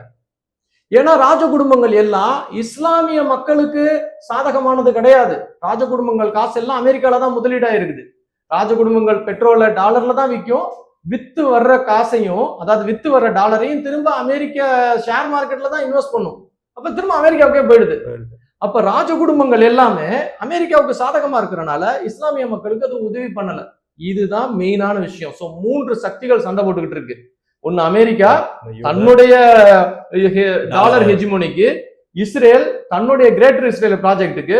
ஏன்னா ராஜ குடும்பங்கள் எல்லாம் இஸ்லாமிய மக்களுக்கு சாதகமானது கிடையாது. ராஜ குடும்பங்கள் காசு எல்லாம் அமெரிக்கால தான் முதலீடா இருக்குது. ராஜ குடும்பங்கள் பெட்ரோல டாலர்ல தான் விற்கும். வித்து வர்ற காசையும், அதாவது வித்து வர்ற டாலரையும் திரும்ப அமெரிக்க ஷேர் மார்க்கெட்ல தான் இன்வெஸ்ட் பண்ணும். அப்ப திரும்ப அமெரிக்காவுக்கே போயிடுது. அப்ப ராஜ குடும்பங்கள் எல்லாமே அமெரிக்காவுக்கு சாதகமா இருக்கிறனால இஸ்லாமிய மக்களுக்கு அது உதவி பண்ணல. இதுதான் மெயினான விஷயம். சோ 3 சக்திகள் சண்டை போட்டுக்கிட்டு இருக்கு. ஒன்னு அமெரிக்கா தன்னுடைய டாலர் ஹெஜிமோனிக்கு, இஸ்ரேல் தன்னுடைய கிரேட்டர் இஸ்ரேல் ப்ராஜெக்டுக்கு,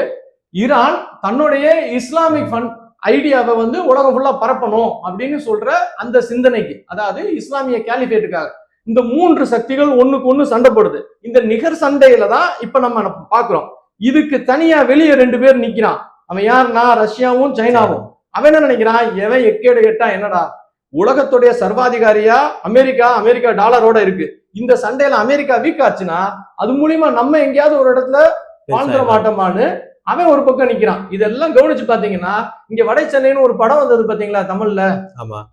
ஈரான் தன்னுடைய இஸ்லாமிக் ஐடியாவை வந்து உலகம் ஃபுல்லா பரப்பணும் அப்படின்னு சொல்ற அந்த சிந்தனைக்கு, அதாவது இஸ்லாமிய கேலிஃபேட்டுக்காக இந்த 3 சக்திகள் ஒண்ணுக்கு ஒண்ணு சண்டை போடுது. இந்த நிகர் சண்டையில தான் இப்ப நம்ம பாக்குறோம். இதுக்கு தனியா வெளியே 2 பேர் நிக்கிறான். அவன் யாருன்னா ரஷ்யாவும் சைனாவும். அவன் என்ன நினைக்கிறான், எவன் எக்கேடு கேட்டா என்னடா, உலகத்துடைய சர்வாதிகாரியா அமெரிக்கா டாலரோட இருக்கு. இந்த சண்டையில அமெரிக்கா வீக் ஆச்சுன்னா அது மூலியமா நம்ம எங்கேயாவது ஒரு இடத்துல வாழ்ந்துட மாட்டோமான்னு அவன் ஒரு பக்கம் நிக்கிறான். இதெல்லாம் கவனிச்சு பாத்தீங்கன்னா, இங்க வடை சென்னைன்னு ஒரு படம் வந்தது பாத்தீங்களா தமிழ்ல,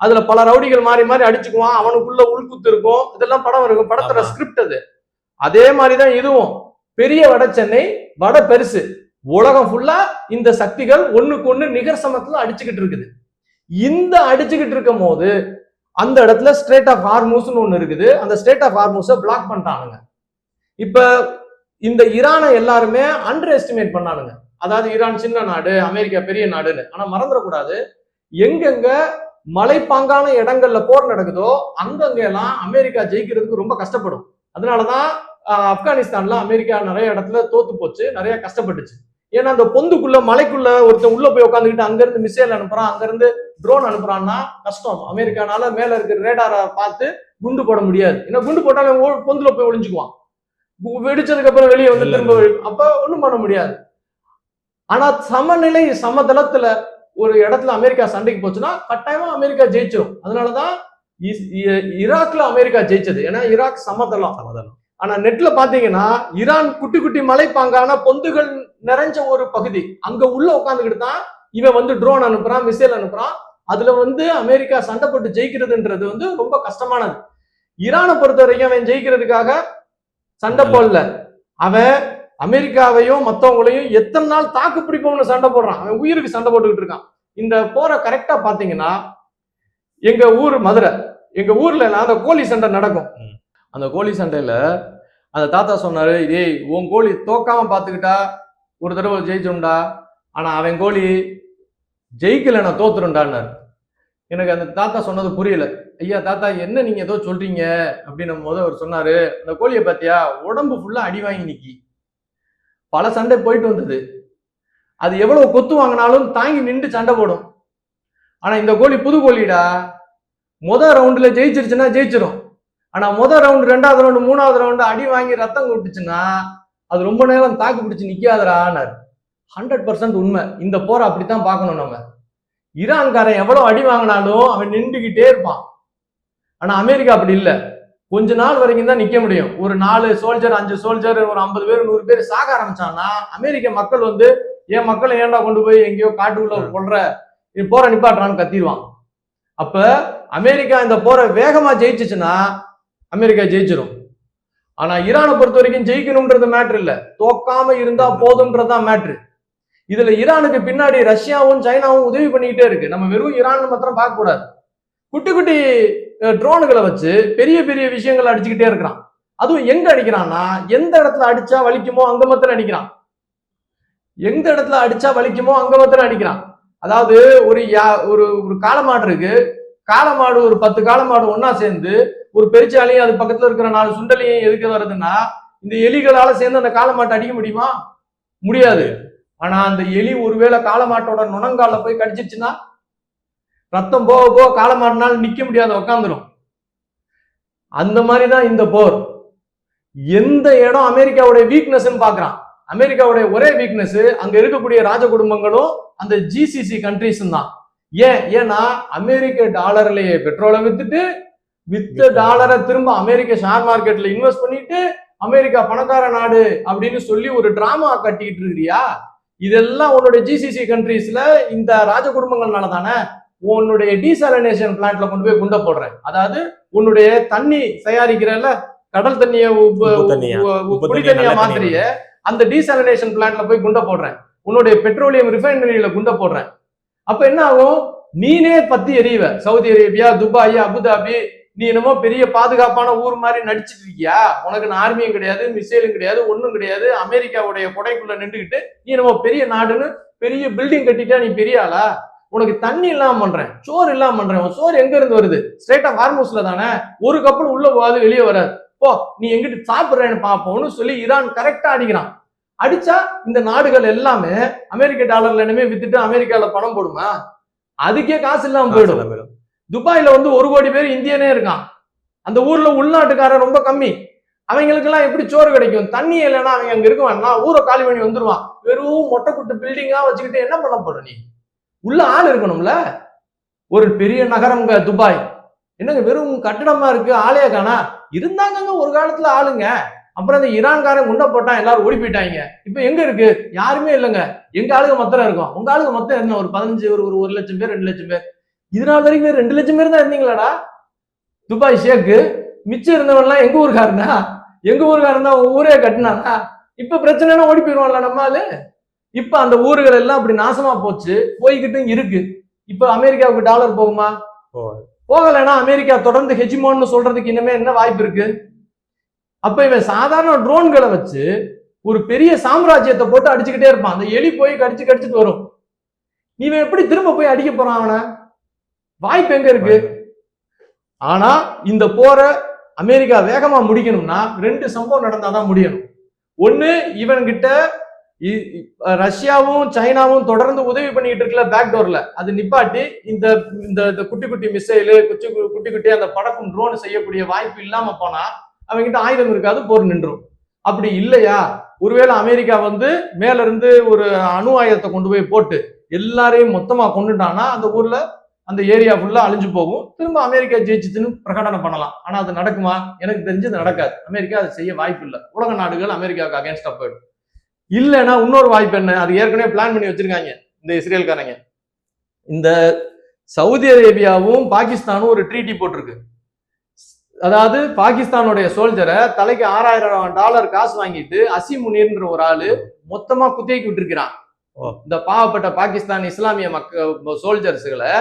அதுல பல ரவுடிகள் மாறி மாறி அடிச்சுக்குவான், அவனுக்குள்ள உள்குத்து இருக்கும், இதெல்லாம் படம் இருக்கும், படத்துல ஸ்கிரிப்ட் அது. அதே மாதிரிதான் இதுவும். பெரிய வட சென்னை, வட பெருசு, உலகம் ஃபுல்லா இந்த சக்திகள் ஒண்ணுக்கு ஒண்ணு நிகர் சமத்துல அடிச்சுக்கிட்டு இருக்குது. இந்த அடிச்சுக்கிட்டு இருக்கும் போது அந்த இடத்துல ஸ்ட்ரெயிட் ஆஃப் ஹார்மூஸ்னு ஒண்ணு இருக்குது. அந்த ஸ்ட்ரெயிட் ஆஃப் ஹார்மூஸை பிளாக் பண்ணிட்டானுங்க. இப்ப இந்த ஈரானை எல்லாருமே அண்டர் எஸ்டிமேட் பண்ணானுங்க. அதாவது ஈரான் சின்ன நாடு, அமெரிக்கா பெரிய நாடுன்னு. ஆனா மறந்துடக்கூடாது, எங்கெங்க மலைப்பாங்கான இடங்கள்ல போர் நடக்குதோ அங்கங்க எல்லாம் அமெரிக்கா ஜெயிக்கிறதுக்கு ரொம்ப கஷ்டப்படும். அதனாலதான் ஆப்கானிஸ்தான்ல அமெரிக்கா நிறைய இடத்துல தோத்து போச்சு, நிறைய கஷ்டப்பட்டுச்சு. ஏன்னா அந்த பொந்துக்குள்ள மலைக்குள்ள ஒருத்தன் உள்ள போய் உட்காந்துக்கிட்டு அங்க இருந்து மிசைல் அனுப்புறான், அங்க இருந்து ட்ரோன் அனுப்புறான்னா கஷ்டம். அமெரிக்கானால மேல இருக்கிற ரேடாரை பார்த்து குண்டு போட முடியாது. ஏன்னா குண்டு போட்டாலும் பொந்துல போய் ஒளிஞ்சுக்குவான், வெடிச்சதுக்கு அப்புறம் வெளியே வந்து திரும்ப அப்ப ஒண்ணும் பண்ண முடியாது. ஆனா சமநிலை சமதளத்துல ஒரு இடத்துல அமெரிக்கா சண்டைக்கு போச்சுன்னா கட்டாயமா அமெரிக்கா ஜெயிச்சிடும். அதனாலதான் ஈராக்ல அமெரிக்கா ஜெயிச்சது. ஏன்னா ஈராக் சமதளம். ஆனா நெட்ல பாத்தீங்கன்னா ஈரான் குட்டி குட்டி மலைப்பாங்கான பொந்துகள் நிறைஞ்ச ஒரு பகுதி, அங்க உள்ள உட்காந்துக்கிட்டு தான் இவன் வந்து ட்ரோன் அனுப்புறான், மிசைல் அனுப்புறான். அதுல வந்து அமெரிக்கா சண்டை போட்டு ஜெயிக்கிறதுன்றது வந்து ரொம்ப கஷ்டமானது. ஈரானை பொறுத்த வரைக்கும் அவன் ஜெயிக்கிறதுக்காக சண்டை போடல, அவன் அமெரிக்காவையும் மத்தவங்களையும் எத்தனை நாள் தாக்கு பிடிப்போம்னு சண்டை போடுறான். அவன் உயிருக்கு சண்டை போட்டுக்கிட்டு இருக்கான். இந்த போரை கரெக்டா பாத்தீங்கன்னா எங்க ஊர் மதுரை, எங்க ஊர்ல அந்த கோழி சண்டை நடக்கும். அந்த கோழி சண்டையில அந்த தாத்தா சொன்னாரு, இதே உன் கோழி தோக்காம பாத்துக்கிட்டா ஒரு தடவை ஜெயிச்சோம்டா, ஆனா அவன் கோழி ஜெயிக்கல நான் தோத்துருண்டான்னாரு. எனக்கு அந்த தாத்தா சொன்னது புரியல. ஐயா தாத்தா என்ன நீங்க ஏதோ சொல்றீங்க அப்படின்னு போது அவர் சொன்னாரு, அந்த கோழியை பாத்தியா உடம்பு ஃபுல்லா அடி வாங்கி நிக்கி, பல சண்டை போயிட்டு வந்தது, அது எவ்வளவு கொத்து வாங்கினாலும் தாங்கி நின்று சண்டை போடும். ஆனா இந்த கோழி புது கோழிடா, ரவுண்டுல ஜெயிச்சிருச்சுன்னா ஜெயிச்சிடும், ஆனா ரவுண்டு, 2வது ரவுண்டு, 3வது ரவுண்டு அடி வாங்கி ரத்தம் கொட்டுச்சுன்னா அது ரொம்ப நேரம் தாக்கு பிடிச்சு நிக்காதரான்னாரு. 100% உண்மை. இந்த போரை அப்படித்தான் பார்க்கணும் நம்ம. ஈரான்காரன் எவ்வளவு அடி வாங்கினாலும் அவன் நின்றுகிட்டே இருப்பான். ஆனா அமெரிக்கா அப்படி இல்லை, கொஞ்ச நாள் வரைக்கும் தான் நிக்க முடியும். ஒரு 4 சோல்ஜர் 5 சோல்ஜர் ஒரு 50 பேர் 100 பேர் சாக ஆரம்பிச்சான்னா அமெரிக்க மக்கள் வந்து என் மக்களை ஏன்டா கொண்டு போய் எங்கேயோ காட்டுக்குள்ள கொள்ற, போரை நிப்பாட்டுறான்னு கத்திடுவான். அப்ப அமெரிக்கா இந்த போரை வேகமா ஜெயிச்சுச்சுன்னா அமெரிக்கா ஜெயிச்சிடும். ஆனா ஈரானை பொறுத்த வரைக்கும் ஜெயிக்கணும்ன்றது மேட்ரு இல்ல, தோக்காம இருந்தா போதும்ன்றதுதான் மேட்ரு. இதுல ஈரானுக்கு பின்னாடி ரஷ்யாவும் சைனாவும் உதவி பண்ணிக்கிட்டே இருக்கு. நம்ம வெறும் ஈரான் மாத்திரம் பார்க்க கூடாது. குட்டி குட்டி ட்ரோனுகளை வச்சு பெரிய பெரிய விஷயங்களை அடிச்சுக்கிட்டே இருக்கிறான். அதுவும் எங்க அடிக்கிறான்னா, எந்த இடத்துல அடிச்சா வலிக்குமோ அங்க மாத்திரம் அடிக்கிறான். எந்த இடத்துல அடிச்சா வலிக்குமோ அங்க மாத்திரம் அடிக்கிறான். அதாவது ஒரு காளமாடு இருக்கு, காளமாடு ஒரு 10 காளமாடு ஒன்னா சேர்ந்து ஒரு பெருச்சாலையும் அது பக்கத்துல இருக்கிற 4 சுண்டலையும் எதுக்கு வருதுன்னா, இந்த எலிகளால சேர்ந்து அந்த காளமாட்டை அடிக்க முடியுமா? முடியாது. ஆனா அந்த எலி ஒருவேளை காளமாட்டோட நுணங்கால போய் கடிச்சிச்சுன்னா ரத்தம் போக போக காளமாட்டினால நிக்க முடியாது, உட்காந்துரும். அந்த மாதிரிதான் இந்த போர். எந்த இடம் அமெரிக்காவுடைய வீக்னஸ் பாக்குறான். அமெரிக்காவுடைய ஒரே வீக்னஸ் அங்க இருக்கக்கூடிய ராஜ குடும்பங்களும் அந்த ஜிசிசி கண்ட்ரிஸும் தான். ஏன்னா அமெரிக்க டாலர்லயே பெட்ரோலை வித்த டாலரை திரும்ப அமெரிக்க ஷேர் மார்க்கெட்ல இன்வெஸ்ட் பண்ணிட்டு அமெரிக்கா பணக்கார நாடு அப்படின்னு சொல்லி ஒரு டிராமா கட்டிக்கிட்டு இருக்கிறியா? இதெல்லாம் உன்னுடைய ஜிசிசி கண்ட்ரீஸ்ல இந்த ராஜ குடும்பங்கள்னால தானே. உன்னுடைய டீசாலினேஷன் பிளான்ட்ல கொண்டு போய் குண்டை போடுறேன். அதாவது உன்னுடைய தண்ணி தயாரிக்கிறல்ல, கடல் தண்ணிய குடி தண்ணியா மாத்திரிய அந்த டீசாலினேஷன் பிளான்ட்ல போய் குண்டை போடுறேன். உன்னுடைய பெட்ரோலியம் ரிஃபைனரியில குண்டை போடுறேன். அப்ப என்ன ஆகும்? நீனே பத்தி எறிவ. சவுதி அரேபியா, துபாய், அபுதாபி, நீ என்னமோ பெரிய பாதுகாப்பான ஊர் மாதிரி நடிச்சிட்டு இருக்கியா? உனக்கு ஆர்மியும் கிடையாது, மிசைலும் கிடையாது, ஒண்ணும் கிடையாது. அமெரிக்காவுடைய கொடைக்குள்ள நின்றுகிட்டு நீ என்னமோ பெரிய நாடுன்னு பெரிய பில்டிங் கட்டிட்டா நீ பெரிய ஆளா? உனக்கு தண்ணி இல்லாம பண்றேன், சோறு இல்லாம பண்றேன். உன் சோறு எங்க இருந்து வருது? ஸ்ட்ரைட்டா ஹார்மூஸ்ல தானே. ஒரு கப்பல் உள்ள போகாது, வெளியே வராது. போ, நீ எங்கிட்டு சாப்பிடுறேன்னு பாப்போம்னு சொல்லி ஈரான் கரெக்டா அடிக்கிறான். அடிச்சா இந்த நாடுகள் எல்லாமே அமெரிக்க டாலர்ல இனிமே வித்துட்டு அமெரிக்கால பணம் போடுமா? அதுக்கே காசு இல்லாம போயிடும். துபாயில வந்து 1 கோடி பேர் இந்தியனே இருக்கான். அந்த ஊர்ல உள்நாட்டுக்காரன் ரொம்ப கம்மி. அவங்களுக்கு எல்லாம் எப்படி சோறு கிடைக்கும்? தண்ணி இல்லைன்னா அவங்க அங்க இருக்குவான்னா ஊரை காலி பண்ணி வந்துருவான். வெறும் மொட்டை குட்டு பில்டிங்கா வச்சுக்கிட்டு என்ன பண்ண போற நீ? உள்ள ஆள் இருக்கணும்ல. ஒரு பெரிய நகரம்ங்க துபாய். என்னங்க வெறும் கட்டடமா இருக்கு, ஆளே காணா. இருந்தாங்க ஒரு காலத்துல ஆளுங்க. அப்புறம் இந்த ஈரான்காரன் குண்டை போட்டான், எல்லாரும் ஓடி போயிட்டாங்க. இப்ப எங்க இருக்கு? யாருமே இல்லைங்க. எங்க ஆளுங்க மொத்தம் இருக்கும். உங்க ஆளுங்க மொத்தம் என்ன? ஒரு 15, ஒரு 1 லட்சம் பேர், 2 லட்சம் பேர். இதனால வரைக்கும் 2 லட்சம் பேர் தான் இருந்தீங்களாடா துபாய் ஷேக்கு. மிச்சம் இருந்தவன்லாம் எங்க ஊருக்காரனா? எங்க ஊருக்காரன் தான் ஊரே கட்டினானா? இப்ப பிரச்சனைனா ஓடி போயிருவான்ல நம்மால. இப்ப அந்த ஊர்கள் எல்லாம் அப்படி நாசமா போச்சு, போய்கிட்டும் இருக்கு. இப்ப அமெரிக்காவுக்கு டாலர் போகுமா? போகலைன்னா அமெரிக்கா தொடர்ந்து ஹெஜிமோன்னு சொல்றதுக்கு இனிமே என்ன வாய்ப்பு இருக்கு? அப்ப இவன் சாதாரண ட்ரோன்களை வச்சு ஒரு பெரிய சாம்ராஜ்யத்தை போட்டு அடிச்சுக்கிட்டே இருப்பான். அந்த எலி போய் கடிச்சுட்டு வரும். இவன் எப்படி திரும்ப போய் அடிக்க போறான் அவனை? வாய்ப்பு எங்க இருக்கு? ஆனா இந்த போரை அமெரிக்கா வேகமா முடிக்கணும்னா 2 சம்பவம் நடந்தாதான் முடியணும். ஒண்ணு, இவன்கிட்ட ரஷ்யாவும் சைனாவும் தொடர்ந்து உதவி பண்ணிட்டு இருக்குல்ல பேக்டோர்ல, அது நிப்பாட்டி இந்த இந்த குட்டி குட்டி மிசைலு, குட்டி குட்டி அந்த பறக்கும் ட்ரோன் செய்யக்கூடிய வாய்ப்பு இல்லாம போனா அவங்கிட்ட ஆயுதம் இருக்காது, போர் நின்றும். அப்படி இல்லையா, ஒருவேளை அமெரிக்கா வந்து மேல இருந்து ஒரு அணு ஆயுதத்தை கொண்டு போய் போட்டு எல்லாரையும் மொத்தமா கொண்டுட்டானா அந்த ஊர்ல அந்த ஏரியா ஃபுல்லா அழிஞ்சு போகும். திரும்ப அமெரிக்கா ஜெயிச்சுன்னு பிரகடனம் பண்ணலாம். ஆனா அது நடக்குமா? எனக்கு தெரிஞ்சு அது நடக்காது. அமெரிக்கா அதை செய்ய வாய்ப்பு இல்லை. உலக நாடுகள் அமெரிக்காவுக்கு அகேன்ஸ்டா போயிடும். இல்லைன்னா இன்னொரு வாய்ப்பு என்ன? அது ஏற்கனவே பிளான் பண்ணி வச்சிருக்காங்க இந்த இஸ்ரேல்காரங்க. இந்த சவுதி அரேபியாவும் பாகிஸ்தானும் ஒரு ட்ரீட்டி போட்டிருக்கு. அதாவது பாகிஸ்தானுடைய சோல்ஜரை தலைக்கு $6000 காசு வாங்கிட்டு அசீம் முனீர்ன்ற ஒரு ஆளு மொத்தமா குத்தியைக்கு விட்டுருக்கிறான். இந்த பாவப்பட்ட பாகிஸ்தான் இஸ்லாமிய சோல்ஜர்ஸ்களை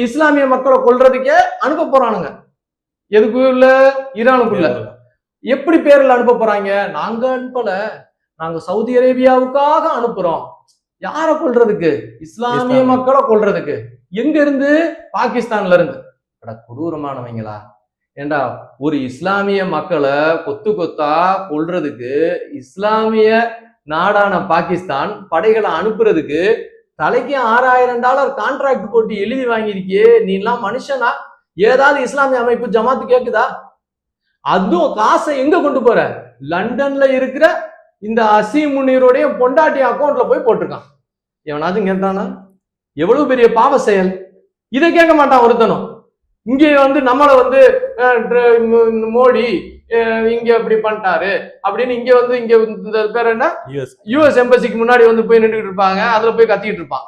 இஸ்லாமிய மக்களை கொல்றதுக்கே அனுப்ப போறானுங்க. எதுக்குள்ள? ஈரானுக்குள்ள. எப்படி பேர்ல அனுப்ப போறாங்க? நாங்க அனுப்பல, நாங்க சவுதி அரேபியாவுக்காக அனுப்புறோம். யார கொல்றதுக்கு? இஸ்லாமிய மக்களை கொல்றதுக்கு. எங்க இருந்து? பாகிஸ்தான்ல இருந்து. கொடூரமானவங்களா? ஏண்டா, ஒரு இஸ்லாமிய மக்களை கொத்து கொத்தா கொல்றதுக்கு இஸ்லாமிய நாடான பாகிஸ்தான் படைகளை அனுப்புறதுக்கு தலைக்கு $6000 கான்ட்ராக்ட் போட்டு எழுதி வாங்கியிருக்கியே, நீ எல்லாம் மனுஷனா? ஏதாவது இஸ்லாமிய அமைப்பு ஜமாத்து கேக்குதா? அதுவும் காசை எங்க கொண்டு போற? லண்டன்ல இருக்கிற இந்த அசீம் முனீருடைய பொண்டாட்டி அக்கௌண்ட்ல போய் போட்டிருக்கான். எவனாவது கேட்டானா? எவ்வளவு பெரிய பாவ செயல்! இதை கேட்க மாட்டான் ஒருத்தனும். இங்கே வந்து நம்மளை வந்து மோடி இங்க இப்படி பண்ணிட்டாரு அப்படின்னு இங்க வந்து இங்க இந்த பேர் என்ன, யுஎஸ் எம்பசிக்கு முன்னாடி வந்து போய் நின்றுட்டு இருப்பாங்க, அதுல போய் கத்திட்டு இருப்பான்.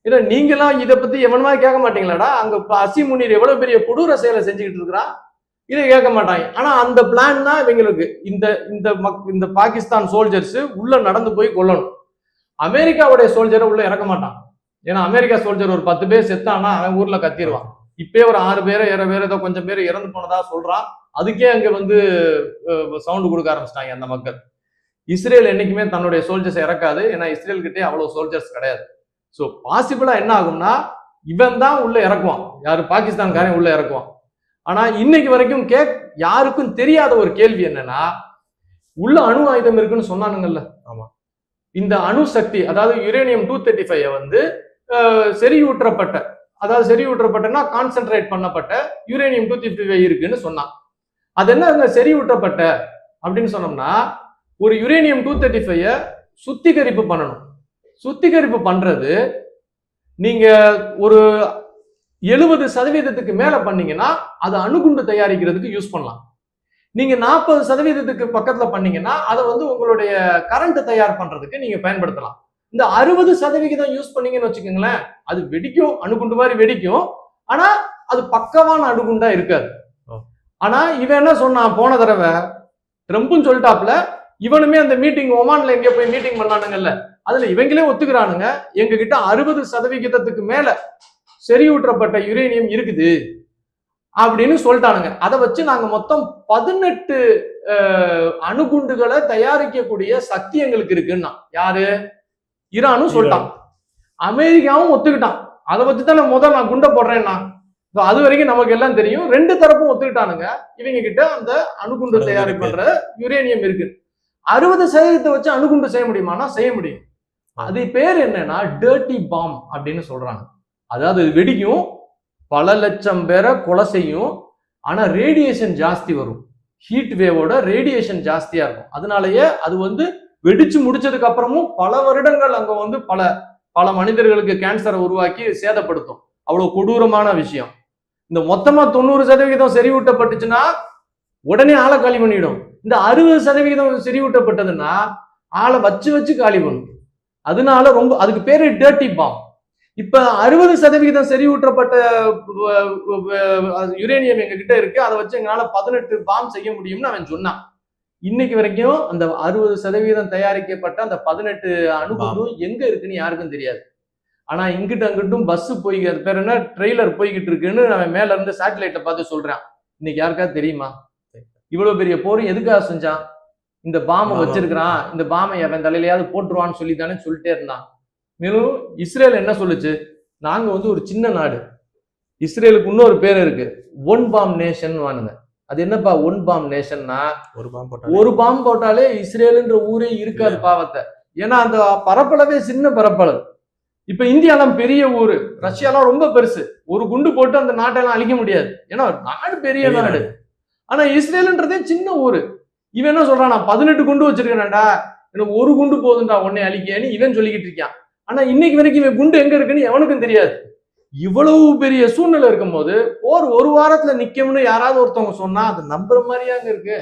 ஏன்னா நீங்க எல்லாம் இதை பத்தி எவனுமா கேட்க மாட்டீங்களாடா? அங்க அசீம் முனீர் எவ்வளவு பெரிய கொடூர செயலை செஞ்சுக்கிட்டு இருக்கிறான், இதை கேட்க மாட்டாங்க. ஆனா அந்த பிளான் தான் இவங்களுக்கு. இந்த பாகிஸ்தான் சோல்ஜர்ஸ் உள்ள நடந்து போய் கொல்லணும். அமெரிக்காவுடைய சோல்ஜரை உள்ள இறக்க மாட்டான். ஏன்னா அமெரிக்கா சோல்ஜர் ஒரு 10 பேர் செத்தானா அவன் ஊர்ல கத்திடுவான். இப்பே ஒரு 6 பேரை 7 பேர் ஏதோ கொஞ்சம் பேர் இறந்து போனதா சொல்றான். அதுக்கே அங்க வந்து சவுண்டு கொடுக்க ஆரம்பிச்சிட்டாங்க அந்த மக்கள். இஸ்ரேல் என்னைக்குமே தன்னுடைய சோல்ஜர்ஸ் இறக்காது. ஏன்னா இஸ்ரேல் கிட்டே அவ்வளவு சோல்ஜர்ஸ் கிடையாது. ஸோ பாசிபிளா என்ன ஆகும்னா இவன் தான் உள்ள இறக்குவான். யாரு? பாகிஸ்தான்காரன் உள்ள இறக்குவான். ஆனா இன்னைக்கு வரைக்கும் யாருக்கும் தெரியாத ஒரு கேள்வி என்னன்னா, உள்ள அணு ஆயுதம் இருக்குன்னு சொன்னானுங்கல்ல. ஆமா, இந்த அணு சக்தி, அதாவது யுரேனியம் 235 வந்து செறிவூட்டப்பட்ட, அதாவது செறிவூட்டப்பட்டனா கான்சென்ட்ரேட் பண்ணப்பட்ட யுரேனியம் 235 இருக்குன்னு சொன்னான். அது என்ன செறிவூட்டப்பட்ட அப்படின்னு சொன்னோம்னா, ஒரு யுரேனியம் 235 சுத்திகரிப்பு பண்ணணும். சுத்திகரிப்பு பண்றது நீங்க ஒரு 70% மேல பண்ணீங்கன்னா அது அணுகுண்டு தயாரிக்கிறதுக்கு யூஸ் பண்ணலாம். நீங்க 40% பக்கத்துல பண்ணீங்கன்னா அதை வந்து உங்களுடைய கரண்ட் தயார் பண்றதுக்கு நீங்க பயன்படுத்தலாம். இந்த 60% யூஸ் பண்ணீங்கன்னு வச்சுக்கோங்களேன், அது வெடிக்கும், அணுகுண்டு மாதிரி வெடிக்கும். ஆனா அது பக்கவான அணுகுண்டா இருக்காது. ஆனா இவன் என்ன சொன்னான் போன தடவை, ட்ரம்பும் சொல்லிட்டாப்ல, இவனுமே அந்த மீட்டிங் ஒமான்ல எங்க போய் மீட்டிங் பண்ணானுங்கல்ல, அதுல இவங்களே ஒத்துக்கிறானுங்க, எங்க கிட்ட 60% மேல செறிவூட்டப்பட்ட யுரேனியம் இருக்குது. அப்படின்னு சொல்லிட்டானுங்க. அதை வச்சு நாங்க மொத்தம் 18 அணுகுண்டுகளை தயாரிக்கக்கூடிய சக்தி எங்களுக்கு இருக்குன்னா யாரு? ஈரானும் சொல்லிட்டான், அமெரிக்காவும் ஒத்துக்கிட்டான். அதை வச்சுதான் நான் குண்டை போடுறேன்னா. அது வரைக்கும் நமக்கு எல்லாம் தெரியும். 2 தரப்பும் ஒத்துக்கிட்டானுங்க. இவங்க கிட்ட அந்த அணுகுண்டு தயாரிப்பு பண்ற யுரேனியம் இருக்கு. 60% வச்சு அணுகுண்டு செய்ய முடியுமானா செய்ய முடியும். அது பேர் என்னன்னா டர்ட்டி பாம் அப்படின்னு சொல்றாங்க. அதாவது வெடிக்கும், பல லட்சம் பேரை கொலை செய்யும், ஆனா ரேடியேஷன் ஜாஸ்தி வரும். ஹீட் வேவோட ரேடியேஷன் ஜாஸ்தியா இருக்கும். அதனாலயே அது வெடிச்சு முடிச்சதுக்கு அப்புறமும் பல வருடங்கள் அங்க பல பல மனிதர்களுக்கு கேன்சரை உருவாக்கி சேதப்படுத்தும். அவ்வளவு கொடூரமான விஷயம். இந்த மொத்தமா 90% செறிவூட்டப்பட்டுச்சுன்னா உடனே ஆளை காலி பண்ணிடும். இந்த 60% செறிவூட்டப்பட்டதுன்னா ஆளை வச்சு காலி பண்ணும். அதனால ரொம்ப அதுக்கு பேரு டர்ட்டி பாம். இப்ப 60% செறிவூட்டப்பட்ட யுரேனியம் எங்க கிட்ட இருக்கு. அதை வச்சு எங்களால 18 பாம் செய்ய முடியும்னு அவன் சொன்னான். இன்னைக்கு வரைக்கும் அந்த 60% தயாரிக்கப்பட்ட அந்த 18 அணுகுண்டும் எங்க இருக்குன்னு யாருக்கும் தெரியாது. ஆனா இங்கிட்ட அங்கிட்டும் பஸ் போய், அது பேர் என்ன, ட்ரெய்லர் போய்கிட்டு இருக்குன்னு அவன் மேல இருந்து சேட்டலைட்டை பார்த்து சொல்றான். இன்னைக்கு யாருக்காவது தெரியுமா? இவ்வளவு பெரிய போரும் எதுக்காக செஞ்சான்? இந்த பாம்பை வச்சிருக்கிறான், இந்த பாம்பை அவன் தலையிலையாவது போட்டுருவான்னு சொல்லி தானே சொல்லிட்டே இருந்தான். மேலும் இஸ்ரேல் என்ன சொல்லுச்சு? நாங்க ஒரு சின்ன நாடு. இஸ்ரேலுக்கு இன்னொரு பேர் இருக்கு, ஒன் பாம் நேஷன் வானுங்க. அது என்னப்பா ஒன் பாம் நேஷன்னா? ஒரு பாம்பு போட்டாலே இஸ்ரேலுன்ற ஊரே இருக்காது பாவத்தை. ஏன்னா அந்த பரப்பளவே சின்ன பரப்பளவு. இப்ப இந்தியாலாம் பெரிய ஊரு, ரஷ்யாலாம் ரொம்ப பெருசு. ஒரு குண்டு போட்டு அந்த நாட்டெல்லாம் அழிக்க முடியாது. ஏன்னா நாடு பெரிய நாடு. ஆனா இஸ்ரேல்ன்றதே சின்ன ஊரு. இவன் என்ன சொல்றான், நான் 18 குண்டு வச்சிருக்கேன்டா, எனக்கு ஒரு குண்டு போதுண்டா உன்னை அழிக்கன்னு இவன் சொல்லிக்கிட்டு இருக்கான். ஆனா இன்னைக்கு வரைக்கும் இவன் குண்டு எங்க இருக்குன்னு எவனுக்கும் தெரியாது. இவ்வளவு பெரிய சூழ்நிலை இருக்கும் போது போர் ஒரு வாரத்துல நிக்கும்னு யாராவது ஒருத்தவங்க சொன்னா அது நம்புற மாதிரியாங்க இருக்கு?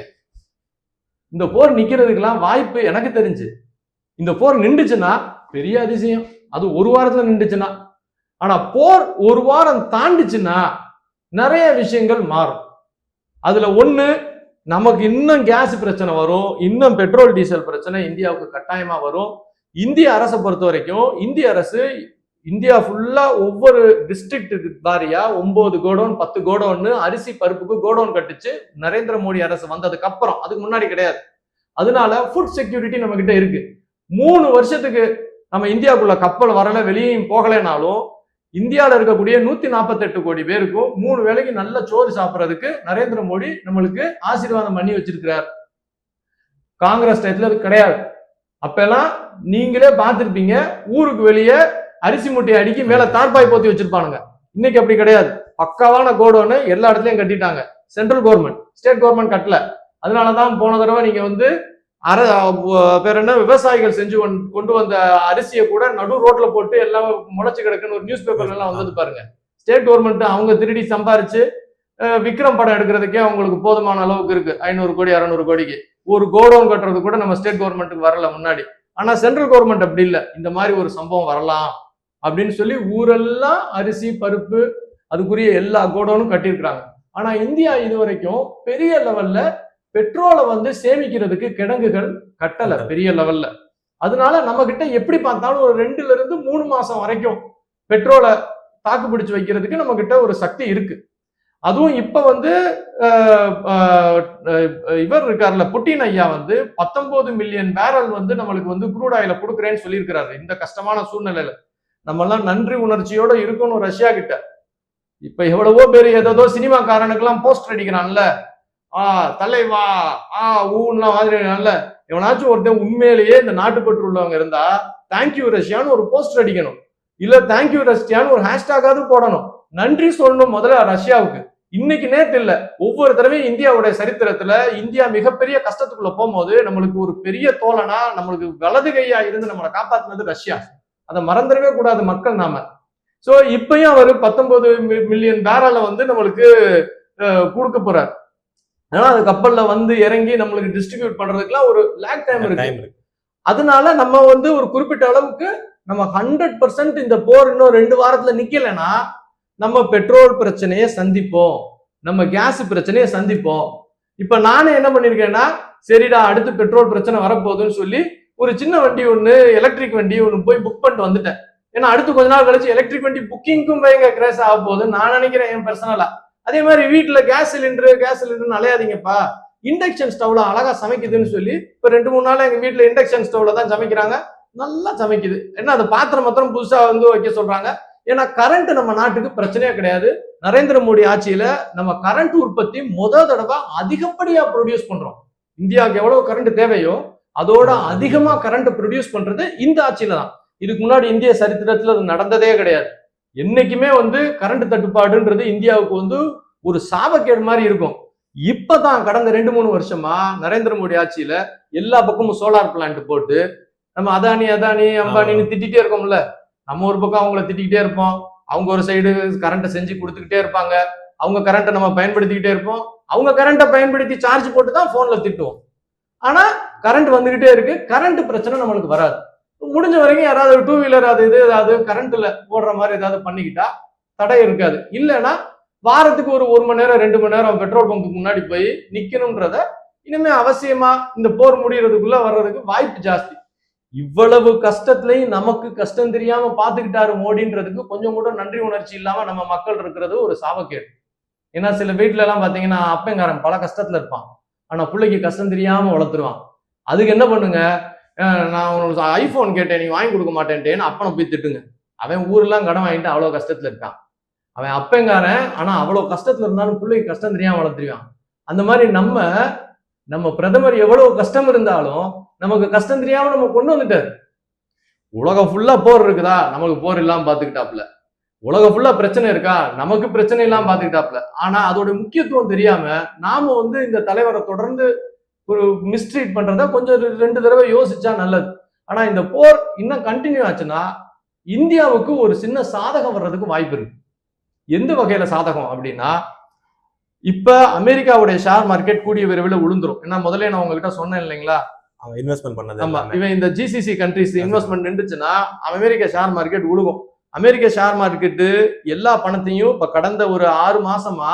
இந்த போர் நிக்கிறதுக்கெல்லாம் வாய்ப்பு எனக்கு தெரிஞ்சு, இந்த போர் நின்றுச்சுன்னா பெரிய அதிசயம். அது ஒரு வாரத்துல நின்றுச்சுன்னா. ஆனா போர் ஒரு வாரம் தாண்டிச்சுன்னா நிறைய விஷயங்கள் மாறும். அதுல ஒண்ணு, நமக்கு இன்னும் கேஸ் பிரச்சனை வரும், இன்னும் பெட்ரோல் டீசல் பிரச்சனை இந்தியாவுக்கு கட்டாயமா வரும். இந்திய அரசை பொறுத்த வரைக்கும் இந்திய அரசு இந்தியா ஃபுல்லா ஒவ்வொரு டிஸ்ட்ரிக்ட் வாரியா 9 கோடவுன் 10 கோடவுன் அரிசி பருப்புக்கு கோடவுன் கட்டுச்சு நரேந்திர மோடி அரசு வந்ததுக்கு அப்புறம். அதுக்கு முன்னாடி கிடையாது. அதனால ஃபுட் செக்யூரிட்டி நம்ம கிட்ட இருக்கு. 3 வருஷத்துக்கு நம்ம இந்தியாவுக்குள்ள கப்பல் வரல, வெளியும் போகலைனாலும் இந்தியாவில் இருக்கக்கூடிய 148 கோடி பேருக்கும் 3 வேளைக்கு நல்ல சோறு சாப்பிட்றதுக்கு நரேந்திர மோடி நம்மளுக்கு ஆசீர்வாதம் பண்ணி வச்சிருக்கிறார். காங்கிரஸ் டயத்துல அது கிடையாது. அப்பெல்லாம் நீங்களே பார்த்திருப்பீங்க, ஊருக்கு வெளியே அரிசி மூட்டையை அடிக்கி மேல தார்பாய் போத்தி வச்சிருப்பானுங்க. இன்னைக்கு அப்படி கிடையாது. பக்காவான கோடவுன் எல்லா இடத்துலயும் கட்டிட்டாங்க. சென்ட்ரல் கவர்மெண்ட், ஸ்டேட் கவர்மெண்ட் கட்டல. அதனாலதான் போன தடவை நீங்க பேர் என்ன, விவசாயிகள் செஞ்சு கொண்டு வந்த அரிசியை கூட நடு ரோட்ல போட்டு எல்லாம் முளைச்சு கிடக்குன்னு ஒரு நியூஸ் பேப்பர்ல எல்லாம் வந்தது பாருங்க. ஸ்டேட் கவர்மெண்ட் அவங்க திருடி சம்பாரிச்சு விக்ரம் படம் எடுக்கிறதுக்கே அவங்களுக்கு போதுமான அளவுக்கு இருக்கு. 500 கோடி 600 கோடிக்கு ஒரு கோடவுன் கட்டுறது கூட நம்ம ஸ்டேட் கவர்மெண்ட்டுக்கு வரல முன்னாடி. ஆனா சென்ட்ரல் கவர்மெண்ட் அப்படி இல்லை. இந்த மாதிரி ஒரு சம்பவம் வரலாம் அப்படின்னு சொல்லி ஊரெல்லாம் அரிசி பருப்பு அதுக்குரிய எல்லா கோடவுனும் கட்டியிருக்கிறாங்க. ஆனா இந்தியா இது வரைக்கும் பெரிய லெவல்ல பெட்ரோலை சேமிக்கிறதுக்கு கிடங்குகள் கட்டல பெரிய லெவல்ல. அதனால நம்ம கிட்ட எப்படி பார்த்தாலும் ஒரு 2 இருந்து 3 மாசம் வரைக்கும் பெட்ரோலை தாக்கு பிடிச்சு வைக்கிறதுக்கு நம்ம கிட்ட ஒரு சக்தி இருக்கு. அதுவும் இப்ப இவர் இருக்காருல, புட்டின் ஐயா 19 மில்லியன் பேரல் நம்மளுக்கு குரூட் ஆயில கொடுக்குறேன்னு சொல்லியிருக்கிறாரு. இந்த கஷ்டமான சூழ்நிலையில நம்ம எல்லாம் நன்றி உணர்ச்சியோட இருக்கணும் ரஷ்யா கிட்ட. இப்ப எவ்வளவோ பேர் ஏதோ சினிமாக்காரனுக்கெல்லாம் போஸ்டர் அடிக்கிறான்ல, தலைவா ஊன்லாம் வாதிரினால, எவனாச்சும் ஒருத்தன் உண்மையிலேயே இந்த நாட்டுப்பற்று உள்ளவங்க இருந்தா தேங்க்யூ ரஷ்யான்னு ஒரு போஸ்டர் அடிக்கணும், இல்ல தேங்க்யூ ரஷ்யான்னு ஒரு ஹேஷ்டாகாவது போடணும். நன்றி சொல்லணும் முதல்ல ரஷ்யாவுக்கு. இன்னைக்கு நேத்து இல்ல, ஒவ்வொரு தடவையும் இந்தியாவுடைய சரித்திரத்துல இந்தியா மிகப்பெரிய கஷ்டத்துக்குள்ள போகும்போது நம்மளுக்கு ஒரு பெரிய தோழனா, நம்மளுக்கு வலது கையா இருந்து நம்மளை காப்பாத்தினது ரஷ்யா. அதை மறந்துடவே கூடாது மக்கள் நாம. சோ இப்பயும் அவர் 19 மில்லியன் பேரலை நம்மளுக்கு கொடுக்க போறார். ஆனா அது கப்பல்ல இறங்கி நம்மளுக்கு டிஸ்ட்ரிபியூட் பண்றதுக்குலாம் ஒரு லேக் டைம் இருக்கு. அதனால நம்ம ஒரு குறிப்பிட்ட அளவுக்கு நம்ம 100% இந்த போர் இன்னும் 2 வாரத்துல நிக்கலைன்னா நம்ம பெட்ரோல் பிரச்சனையை சந்திப்போம், நம்ம கேஸ் பிரச்சனையை சந்திப்போம். இப்ப நானே என்ன பண்ணிருக்கேன்னா, சரிடா அடுத்து பெட்ரோல் பிரச்சனை வரப்போகுதுன்னு சொல்லி ஒரு சின்ன வண்டி ஒண்ணு, எலக்ட்ரிக் வண்டி ஒண்ணு போய் புக் பண்ணிட்டு வந்துட்டேன். ஏன்னா அடுத்து கொஞ்ச நாள் கழிச்சு எலக்ட்ரிக் வண்டி புக்கிங்க்கும் பயங்கர கிரேஸ் ஆக போகுது நான் நினைக்கிறேன் என் பர்சனலா. அதே மாதிரி வீட்டுல கேஸ் சிலிண்டர் அலையாதீங்கப்பா. இண்டக்ஷன் ஸ்டவ்ல அழகா சமைக்குதுன்னு சொல்லி இப்ப 2-3 நாள் எங்க வீட்டுல இண்டக்ஷன் ஸ்டவ்ல தான் சமைக்கிறாங்க. நல்லா சமைக்குது. ஏன்னா அந்த பாத்திரம் மாத்திரம் புதுசா வந்து வைக்க சொல்றாங்க. ஏன்னா கரண்ட் நம்ம நாட்டுக்கு பிரச்சனையே கிடையாது. நரேந்திர மோடி ஆட்சியில நம்ம கரண்ட் உற்பத்தி தடவை அதிகப்படியா ப்ரொடியூஸ் பண்றோம். இந்தியாவுக்கு எவ்வளவு கரண்ட் தேவையோ அதோட அதிகமா கரண்ட் ப்ரொடியூஸ் பண்றது இந்த ஆட்சியில தான். இதுக்கு முன்னாடி இந்திய சரித்திரத்துல அது நடந்ததே கிடையாது. என்னைக்குமே வந்து கரண்ட் தட்டுப்பாடுன்றது இந்தியாவுக்கு வந்து ஒரு சாபக்கேடு மாதிரி இருக்கும். இப்பதான் கடந்த 2-3 வருஷமா நரேந்திர மோடி ஆட்சியில எல்லா பக்கமும் சோலார் பிளான்ட் போட்டு நம்ம அதானி அம்பானின்னு திட்டிகிட்டே இருக்கோம்ல. நம்ம ஒரு பக்கம் அவங்கள திட்டிக்கிட்டே இருப்போம், அவங்க ஒரு சைடு கரண்ட்டை செஞ்சு கொடுத்துக்கிட்டே இருப்பாங்க, அவங்க கரண்ட்டை நம்ம பயன்படுத்திக்கிட்டே இருப்போம், அவங்க கரண்ட்டை பயன்படுத்தி சார்ஜ் போட்டு தான் போன்ல திட்டுவோம். ஆனா கரண்ட் வந்துகிட்டே இருக்கு, கரண்ட் பிரச்சனை நம்மளுக்கு வராது. முடிஞ்ச வரைக்கும் யாராவது டூ வீலர் அது இது ஏதாவது கரண்ட்ல போடுற மாதிரி ஏதாவது பண்ணிக்கிட்டா தடை இருக்காது. இல்லைன்னா வாரத்துக்கு ஒரு மணி நேரம் 2 மணி நேரம் பெட்ரோல் பம்புக்கு முன்னாடி போய் நிக்கணும்ன்றத இனிமே அவசியமா இந்த போர் முடியறதுக்குள்ள வர்றதுக்கு வாய்ப்பு ஜாஸ்தி. இவ்வளவு கஷ்டத்துலயும் நமக்கு கஷ்டம் தெரியாம பாத்துக்கிட்டாரு மோடின்றதுக்கு கொஞ்சம் கூட நன்றி உணர்ச்சி இல்லாம நம்ம மக்கள் இருக்கிறது ஒரு சாபக்கேடு. ஏன்னா சில வீட்டுல எல்லாம் பாத்தீங்கன்னா அப்பங்காரன் பல கஷ்டத்துல இருப்பான், ஆனா பிள்ளைக்கு கஷ்டம் தெரியாம வளர்த்துருவான். அதுக்கு என்ன பண்ணுங்க, நான் உனக்கு ஐபோன் கேட்டேன் நீ வாங்கி கொடுக்க மாட்டேன்ட்டேன்னு அப்பனை போய் திட்டுங்க. அவன் ஊரெல்லாம் கடன் வாங்கிட்டு அவ்வளவு கஷ்டத்துல இருக்கான். அவன் அப்பங்காரன், ஆனா அவ்வளவு கஷ்டத்துல இருந்தாலும் பிள்ளைக்கு கஷ்டம் தெரியாம வளர்த்துருவான். அந்த மாதிரி நம்ம பிரதமர் எவ்வளவு கஷ்டம் இருந்தாலும் நமக்கு கஷ்டம் தெரியாம நம்ம கொண்டு வந்துட்டாரு. உலகம் ஃபுல்லா போர் இருக்குதா, நமக்கு போர் இல்லாம பாத்துக்கிட்டாப்ல. உலகம் ஃபுல்லா பிரச்சனை இருக்கா, நமக்கு பிரச்சனை இல்லாம பாத்துக்கிட்டாப்ல. ஆனா அதோட முக்கியத்துவம் தெரியாம நாம வந்து இந்த தலைவரை தொடர்ந்து ஒரு மிஸ்ட்ரீட் பண்றத கொஞ்சம் 2 தடவை யோசிச்சா நல்லது. ஆனா இந்த போர் இன்னும் கண்டினியூ ஆச்சுன்னா இந்தியாவுக்கு ஒரு சின்ன சாதகம் வர்றதுக்கு வாய்ப்பு இருக்கு. எந்த வகையில சாதகம் அப்படின்னா, இப்ப அமெரிக்காவுடைய ஷேர் மார்க்கெட் கூடிய விரைவில் விழுந்துரும். ஏன்னா முதல்ல நான் உங்ககிட்ட சொன்னேன் இல்லைங்களா, இன்வெஸ்ட்மெண்ட் பண்ணது. ஆமா, இவன் இந்த ஜிசிசி கண்ட்ரிஸ் இன்வெஸ்ட்மெண்ட் நின்றுச்சுன்னா அமெரிக்க ஷேர் மார்க்கெட் விழுகும். அமெரிக்க ஷேர் மார்க்கெட்டு எல்லா பணத்தையும் இப்ப கடந்த ஒரு 6 மாசமா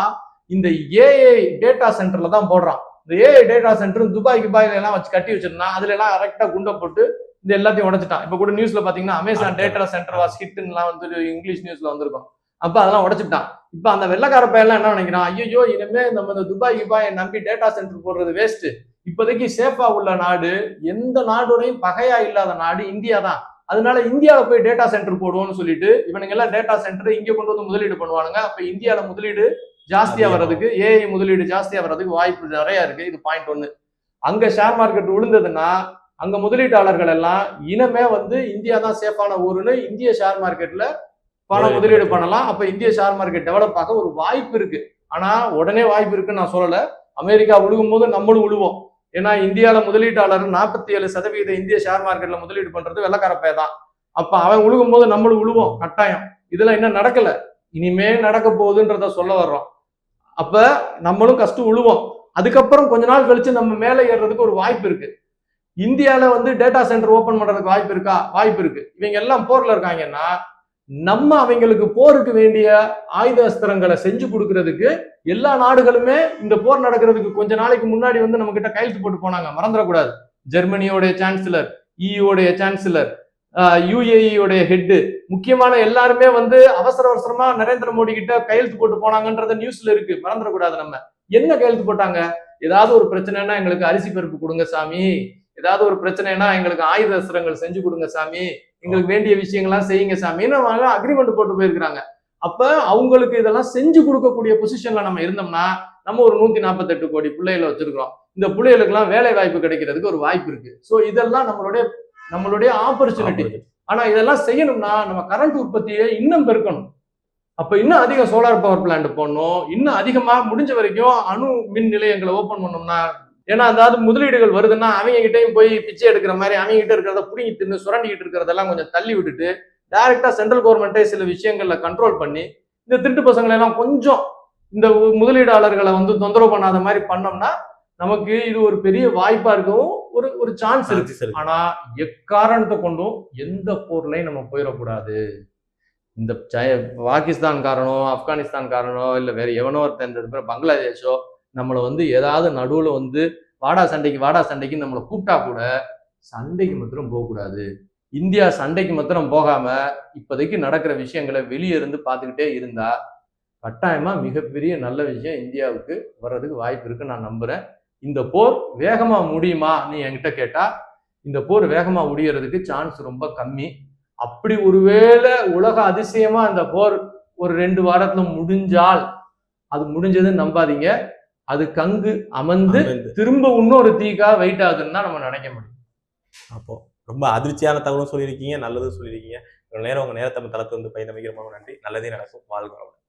இந்த ஏஐ டேட்டா சென்டர்ல தான் போடுறான். இந்த ஏஐ டேட்டா சென்டர் துபாயில எல்லாம் வச்சு கட்டி வச்சிருந்தான். அதுல எல்லாம் கரெக்டா குண்டை போட்டு இந்த எல்லாத்தையும் உடைச்சிட்டான். இப்ப கூட நியூஸ்ல பாத்தீங்கன்னா அமேசான் டேட்டா சென்டர் வாஸ் ஹிட்லாம் வந்து இங்கிலீஷ் நியூஸ்ல வந்திருக்கும். அப்ப அதெல்லாம் உடைச்சுட்டான். இப்ப அந்த வெள்ளக்கார பையெல்லாம் என்ன நினைக்கிறான், ஐயோ இனிமே நம்ம இந்த துபாய் நம்பி டேட்டா சென்டர் போடுறது வேஸ்ட். இப்போதைக்கு சேஃபா உள்ள நாடு, எந்த நாடோடையும் பகையா இல்லாத நாடு இந்தியா தான். அதனால இந்தியாவை போய் டேட்டா சென்டர் போடுவோம்னு சொல்லிட்டு இவனுங்க எல்லாம் டேட்டா சென்டர் இங்க கொண்டு வந்து முதலீடு பண்ணுவானுங்க. அப்ப இந்தியாவில முதலீடு ஜாஸ்தியா வர்றதுக்கு, ஏஐ முதலீடு ஜாஸ்தியா வர்றதுக்கு வாய்ப்பு நிறைய இருக்கு. இது பாயிண்ட் 1. அங்க ஷேர் மார்க்கெட் விழுந்ததுன்னா அங்க முதலீட்டாளர்கள் எல்லாம் இனமே வந்து இந்தியா தான் சேஃபான ஊருன்னு இந்திய ஷேர் மார்க்கெட்ல பணம் முதலீடு பண்ணலாம். அப்ப இந்திய ஷேர் மார்க்கெட் டெவலப் ஆக ஒரு வாய்ப்பு இருக்கு. ஆனா உடனே வாய்ப்பு இருக்குன்னு நான் சொல்லல. அமெரிக்கா விழுகும் போது நம்மளும் விழுவோம். ஏன்னா இந்தியாவில முதலீட்டாளர் 47% இந்திய ஷேர் மார்க்கெட்ல முதலீடு பண்றது வெள்ளக்காரப்பைய தான். அப்ப அவன் விழுகும் போது நம்மளும் விழுவோம் கட்டாயம். இதெல்லாம் இன்னும் நடக்கல, இனிமே நடக்க போகுதுன்றத சொல்ல வர்றோம். அப்ப நம்மளும் கஷ்டம் விழுவோம். அதுக்கப்புறம் கொஞ்ச நாள் கழிச்சு நம்ம மேலே ஏறுறதுக்கு ஒரு வாய்ப்பு இருக்கு. இந்தியாவில வந்து டேட்டா சென்டர் ஓபன் பண்றதுக்கு வாய்ப்பு இருக்கா? வாய்ப்பு இருக்கு. இவங்க எல்லாம் போர்ல இருக்காங்கன்னா நம்ம அவங்களுக்கு போருக்கு வேண்டிய ஆயுத அஸ்திரங்களை செஞ்சு கொடுக்கறதுக்கு எல்லா நாடுகளுமே இந்த போர் நடக்கிறதுக்கு கொஞ்ச நாளைக்கு முன்னாடி வந்து நம்ம கிட்ட கையெழுத்து போட்டு போனாங்க, மறந்துடக்கூடாது. ஜெர்மனியோடைய சான்சலர், இயுடைய சான்சலர், யுஏஇயோடைய ஹெட், முக்கியமான எல்லாருமே வந்து அவசரமா நரேந்திர மோடி கிட்ட கையெழுத்து போட்டு போனாங்கன்றத நியூஸ்ல இருக்கு, மறந்துடக்கூடாது. நம்ம என்ன கையெழுத்து போட்டாங்க, ஏதாவது ஒரு பிரச்சனைனா எங்களுக்கு அரிசி பருப்பு கொடுங்க சாமி, ஏதாவது ஒரு பிரச்சனைனா எங்களுக்கு ஆயுத அஸ்திரங்கள் செஞ்சு கொடுங்க சாமி, எங்களுக்கு வேண்டிய விஷயங்கள்லாம் செய்யுங்க சாமின்னு அக்ரிமெண்ட் போட்டு போயிருக்கிறாங்க. அப்ப அவங்களுக்கு இதெல்லாம் செஞ்சு கொடுக்கக்கூடிய பொசிஷன்ல நம்ம இருந்தோம்னா நம்ம ஒரு 148 கோடி பிள்ளைகளை வச்சிருக்கிறோம். இந்த பிள்ளைகளுக்கு எல்லாம் வேலை வாய்ப்பு கிடைக்கிறதுக்கு ஒரு வாய்ப்பு இருக்கு. சோ இதெல்லாம் நம்மளுடைய ஆப்பர்ச்சுனிட்டி. ஆனா இதெல்லாம் செய்யணும்னா நம்ம கரண்ட் உற்பத்தியை இன்னும் பெருக்கணும். அப்ப இன்னும் அதிக சோலார் பவர் பிளான்ட் போடணும், இன்னும் அதிகமா முடிஞ்ச வரைக்கும் அணு மின் நிலையங்களை ஓபன் பண்ணோம்னா. ஏன்னா அதாவது முதலீடுகள் வருதுன்னா அவங்க கிட்டையும் போய் பிச்சை எடுக்கிற மாதிரி அவங்க கிட்ட இருக்கிறத புடிங்கி தின்னு சுரண்டிக்கிட்டு இருக்கிறதெல்லாம் கொஞ்சம் தள்ளி விட்டுட்டு டைரக்டா சென்ட்ரல் கவர்மெண்ட்டே சில விஷயங்கள்ல கண்ட்ரோல் பண்ணி இந்த திருட்டு பசங்களை எல்லாம் கொஞ்சம் இந்த முதலீடாளர்களை வந்து தொந்தரவு பண்ணாத மாதிரி பண்ணோம்னா நமக்கு இது ஒரு பெரிய வாய்ப்பா இருக்கவும் ஒரு சான்ஸ் இருக்கு. ஆனா எக்காரணத்தை கொண்டும் எந்த போர்லையும் நம்ம போயிடக்கூடாது. இந்த பாகிஸ்தான்காரனோ ஆப்கானிஸ்தான்காரனோ இல்ல வேற எவனோ ஒருத்தர் பங்களாதேஷோ நம்மளை வந்து ஏதாவது நடுவுல வந்து வாடா சண்டைக்கு நம்மளை கூப்பிட்டா கூட சண்டைக்கு மாத்திரம் போகக்கூடாது. இந்தியா சண்டைக்கு மாத்திரம் போகாம இப்போதைக்கு நடக்கிற விஷயங்களை வெளியே இருந்து பார்த்துக்கிட்டே இருந்தா கட்டாயமா மிகப்பெரிய நல்ல விஷயம் இந்தியாவுக்கு வர்றதுக்கு வாய்ப்பு இருக்குன்னு நான் நம்புறேன். இந்த போர் வேகமா முடியுமா நீ என்கிட்ட கேட்டா, இந்த போர் வேகமா முடியறதுக்கு சான்ஸ் ரொம்ப கம்மி. அப்படி ஒருவேளை உலக அதிசயமா இந்த போர் ஒரு 2 வாரத்துல முடிஞ்சால், அது முடிஞ்சதுன்னு நம்பாதீங்க. அது கங்கு அமர்ந்து திரும்ப இன்னொரு தீக்கா வெயிட் ஆகுதுன்னு தான் நம்ம நினைக்க முடியும். அப்போ ரொம்ப அதிர்ச்சியான தகவலும் சொல்லியிருக்கீங்க, நல்லதும் சொல்லியிருக்கீங்க. இவ்வளவு நேரம் உங்க நேரத்தை நம்ம தளத்தை வந்து பயந்தமைக்கு ரொம்ப நன்றி. நல்லதே நடக்கும். வாழ்க வளமுடன்.